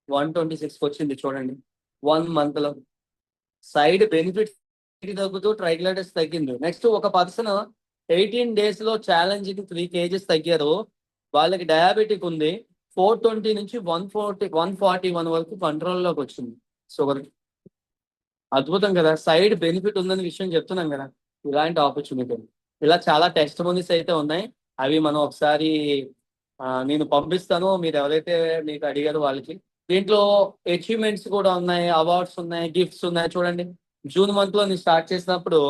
126 వచ్చింది చూడండి 1 month లో. సైడ్ బెనిఫిట్స్ తగ్గుతూ ట్రైగ్లైడర్స్ తగ్గింది. నెక్స్ట్ ఒక పర్సన్ 18 days లో ఛాలెంజింగ్ 3 kgs తగ్గారు. వాళ్ళకి డయాబెటిక్ ఉంది. 420 నుంచి 141 వరకు కంట్రోల్లోకి వచ్చింది షుగర్. అద్భుతం కదా, సైడ్ బెనిఫిట్ ఉందని విషయం చెప్తున్నాం కదా. ఇలాంటి ఆపర్చునిటీ ఇలా చాలా టెస్ట్ మనీస్ అయితే ఉన్నాయి. అవి మనం ఒకసారి నేను పంపిస్తాను. మీరు ఎవరైతే మీకు అడిగారో వాళ్ళకి. దీంట్లో అచీవ్మెంట్స్ కూడా ఉన్నాయి, అవార్డ్స్ ఉన్నాయి, గిఫ్ట్స్ ఉన్నాయి. చూడండి, జూన్ మంత్ లో నేను స్టార్ట్ చేసినప్పుడు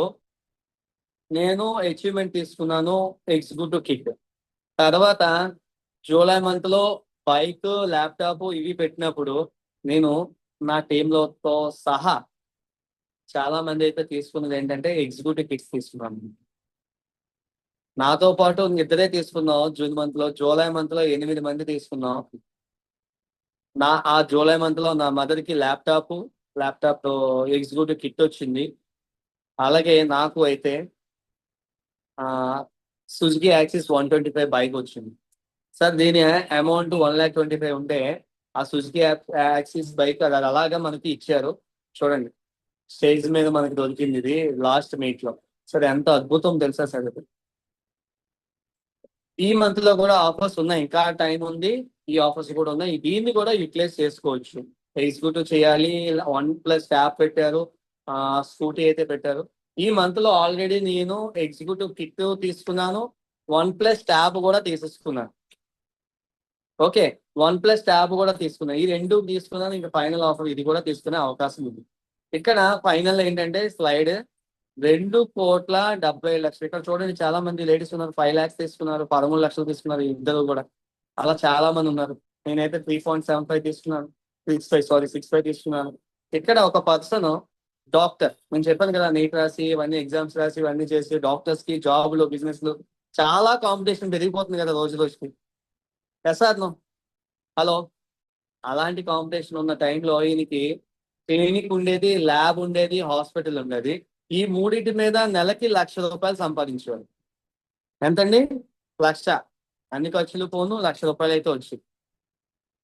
నేను అచీవ్మెంట్ తీసుకున్నాను, ఎగ్జిక్యూటివ్ కిట్. తర్వాత జూలై మంత్ లో బైక్, ల్యాప్టాప్ ఇవి పెట్టినప్పుడు నేను నా టీంలతో సహా చాలా మంది అయితే తీసుకున్నది ఏంటంటే ఎగ్జిక్యూటివ్ కిట్స్ తీసుకున్నాను. నాతో పాటు ఇద్దరే తీసుకున్నాం జూన్ మంత్ లో. జూలై మంత్ లో 8 మంది తీసుకున్నాం. ఆ జూలై మంత్ లో నా మదర్ కి ల్యాప్టాప్ ఎగ్జిక్యూటివ్ కిట్ వచ్చింది. అలాగే నాకు అయితే సుజుకి యాక్సిస్ 125 బైక్ వచ్చింది. సార్ దీని అమౌంట్ 1,25,000 ఉంటే ఆ సుజుకి యాక్సిస్ బైక్ అది అలాగా మనకి ఇచ్చారు. చూడండి, స్టేజ్ మీద మనకి దొరికింది ఇది లాస్ట్ మీట్ లో. సార్ ఎంత అద్భుతం తెలుసా సార్ ఇది. ఈ మంత్ లో కూడా ఆఫర్స్ ఉన్నాయి, ఇంకా టైం ఉంది. ఈ ఆఫర్స్ కూడా ఉన్నాయి, దీన్ని కూడా యూటిలైజ్ చేసుకోవచ్చు. ఎగ్జిక్యూటివ్ చేయాలి, OnePlus యాప్ పెట్టారు, స్కూటీ అయితే పెట్టారు. ఈ మంత్ లో ఆల్రెడీ నేను ఎగ్జిక్యూటివ్ కిట్ తీసుకున్నాను, OnePlus ట్యాబ్ కూడా తీసేసుకున్నాను. ఓకే, OnePlus ట్యాబ్ కూడా తీసుకున్నాను. ఈ రెండు తీసుకున్నాను. ఇంకా ఫైనల్ ఆఫర్ ఇది కూడా తీసుకునే అవకాశం ఉంది. ఇక్కడ ఫైనల్ ఏంటంటే స్లైడ్ 2,70,00,000. ఇక్కడ చూడండి, చాలా మంది లేడీస్ ఉన్నారు, 5 lakhs తీసుకున్నారు, 13 లక్షలు తీసుకున్నారు, ఇద్దరు కూడా. అలా చాలా మంది ఉన్నారు. నేనైతే 3.75 తీసుకున్నాను, 6.5 తీసుకున్నాను. ఇక్కడ ఒక పర్సన్ డాక్టర్, నేను చెప్పాను కదా, నీట్ రాసి ఇవన్నీ ఎగ్జామ్స్ రాసి ఇవన్నీ చేసి డాక్టర్స్ కి జాబ్లు, బిజినెస్లు చాలా కాంపిటీషన్ పెరిగిపోతుంది కదా రోజు రోజుకి. ప్రసాద్ హలో. అలాంటి కాంపిటీషన్ ఉన్న టైంలో ఈయనకి క్లినిక్ ఉండేది, ల్యాబ్ ఉండేది, హాస్పిటల్ ఉండేది. ఈ మూడింటి మీద నెలకి ₹1,00,000 సంపాదించేవాడు. ఎంతండి? 1,00,000. అన్ని ఖర్చులు పోను ₹1,00,000 అయితే వచ్చింది.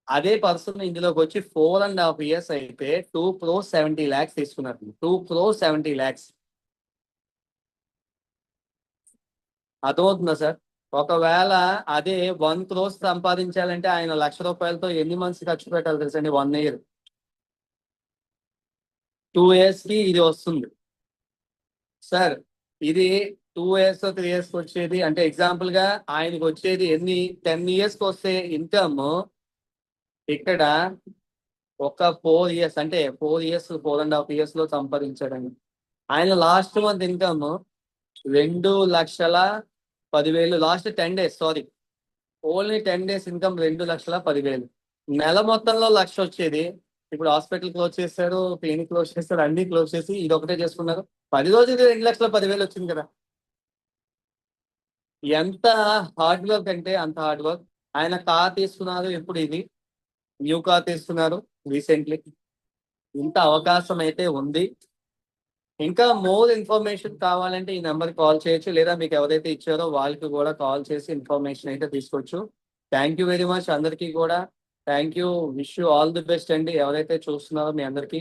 అదే పర్సన్ ఇందులోకి వచ్చి 4.5 years అయితే 2 crores 70 lakhs తీసుకున్నారు. 2 crores 70 lakhs. అర్థమవుతుందా సార్? ఒకవేళ అదే 1 crores సంపాదించాలంటే ఆయన ₹1,00,000తో ఎన్ని మంత్స్ ఖర్చు పెట్టాలి తెలుసండి? 1 year. 2 years కి ఇది వస్తుంది సార్. ఇది 2 years 3 years వచ్చేది అంటే ఎగ్జాంపుల్ గా ఆయనకు వచ్చేది 10 years కి వస్తే ఇన్కమ్ ఇక్కడ ఒక 4 years అంటే 4.5 years లో సంపాదించాడండి. ఆయన last month income 2,10,000. Last 10 days, sorry, only 10 days income 2,10,000. నెల మొత్తంలో 1,00,000 వచ్చేది. ఇప్పుడు హాస్పిటల్ క్లోజ్ చేశారు, క్లినిక్ క్లోజ్ చేశారు, అన్ని క్లోజ్ చేసి ఇది ఒకటే చేసుకున్నారు. 10 రోజులు 2,10,000 వచ్చింది కదా. ఎంత హార్డ్ వర్క్ అంటే అంత హార్డ్ వర్క్. ఆయన కార్ తీసుకున్నారు, ఎప్పుడు ఇది న్యూ కార్ తీసుకున్నారు రీసెంట్లీ. ఇంత అవకాశం అయితే ఉంది. ఇంకా మోర్ ఇన్ఫర్మేషన్ కావాలంటే ఈ నెంబర్ కాల్ చేయొచ్చు, లేదా మీకు ఎవరైతే ఇచ్చారో వాళ్ళకి కూడా కాల్ చేసి ఇన్ఫర్మేషన్ అయితే తీసుకోవచ్చు. థ్యాంక్ యూ వెరీ మచ్ అందరికీ కూడా. Thank you, wish you all the best అండి ఎవరైతే చూస్తున్నారో మీ అందరికీ.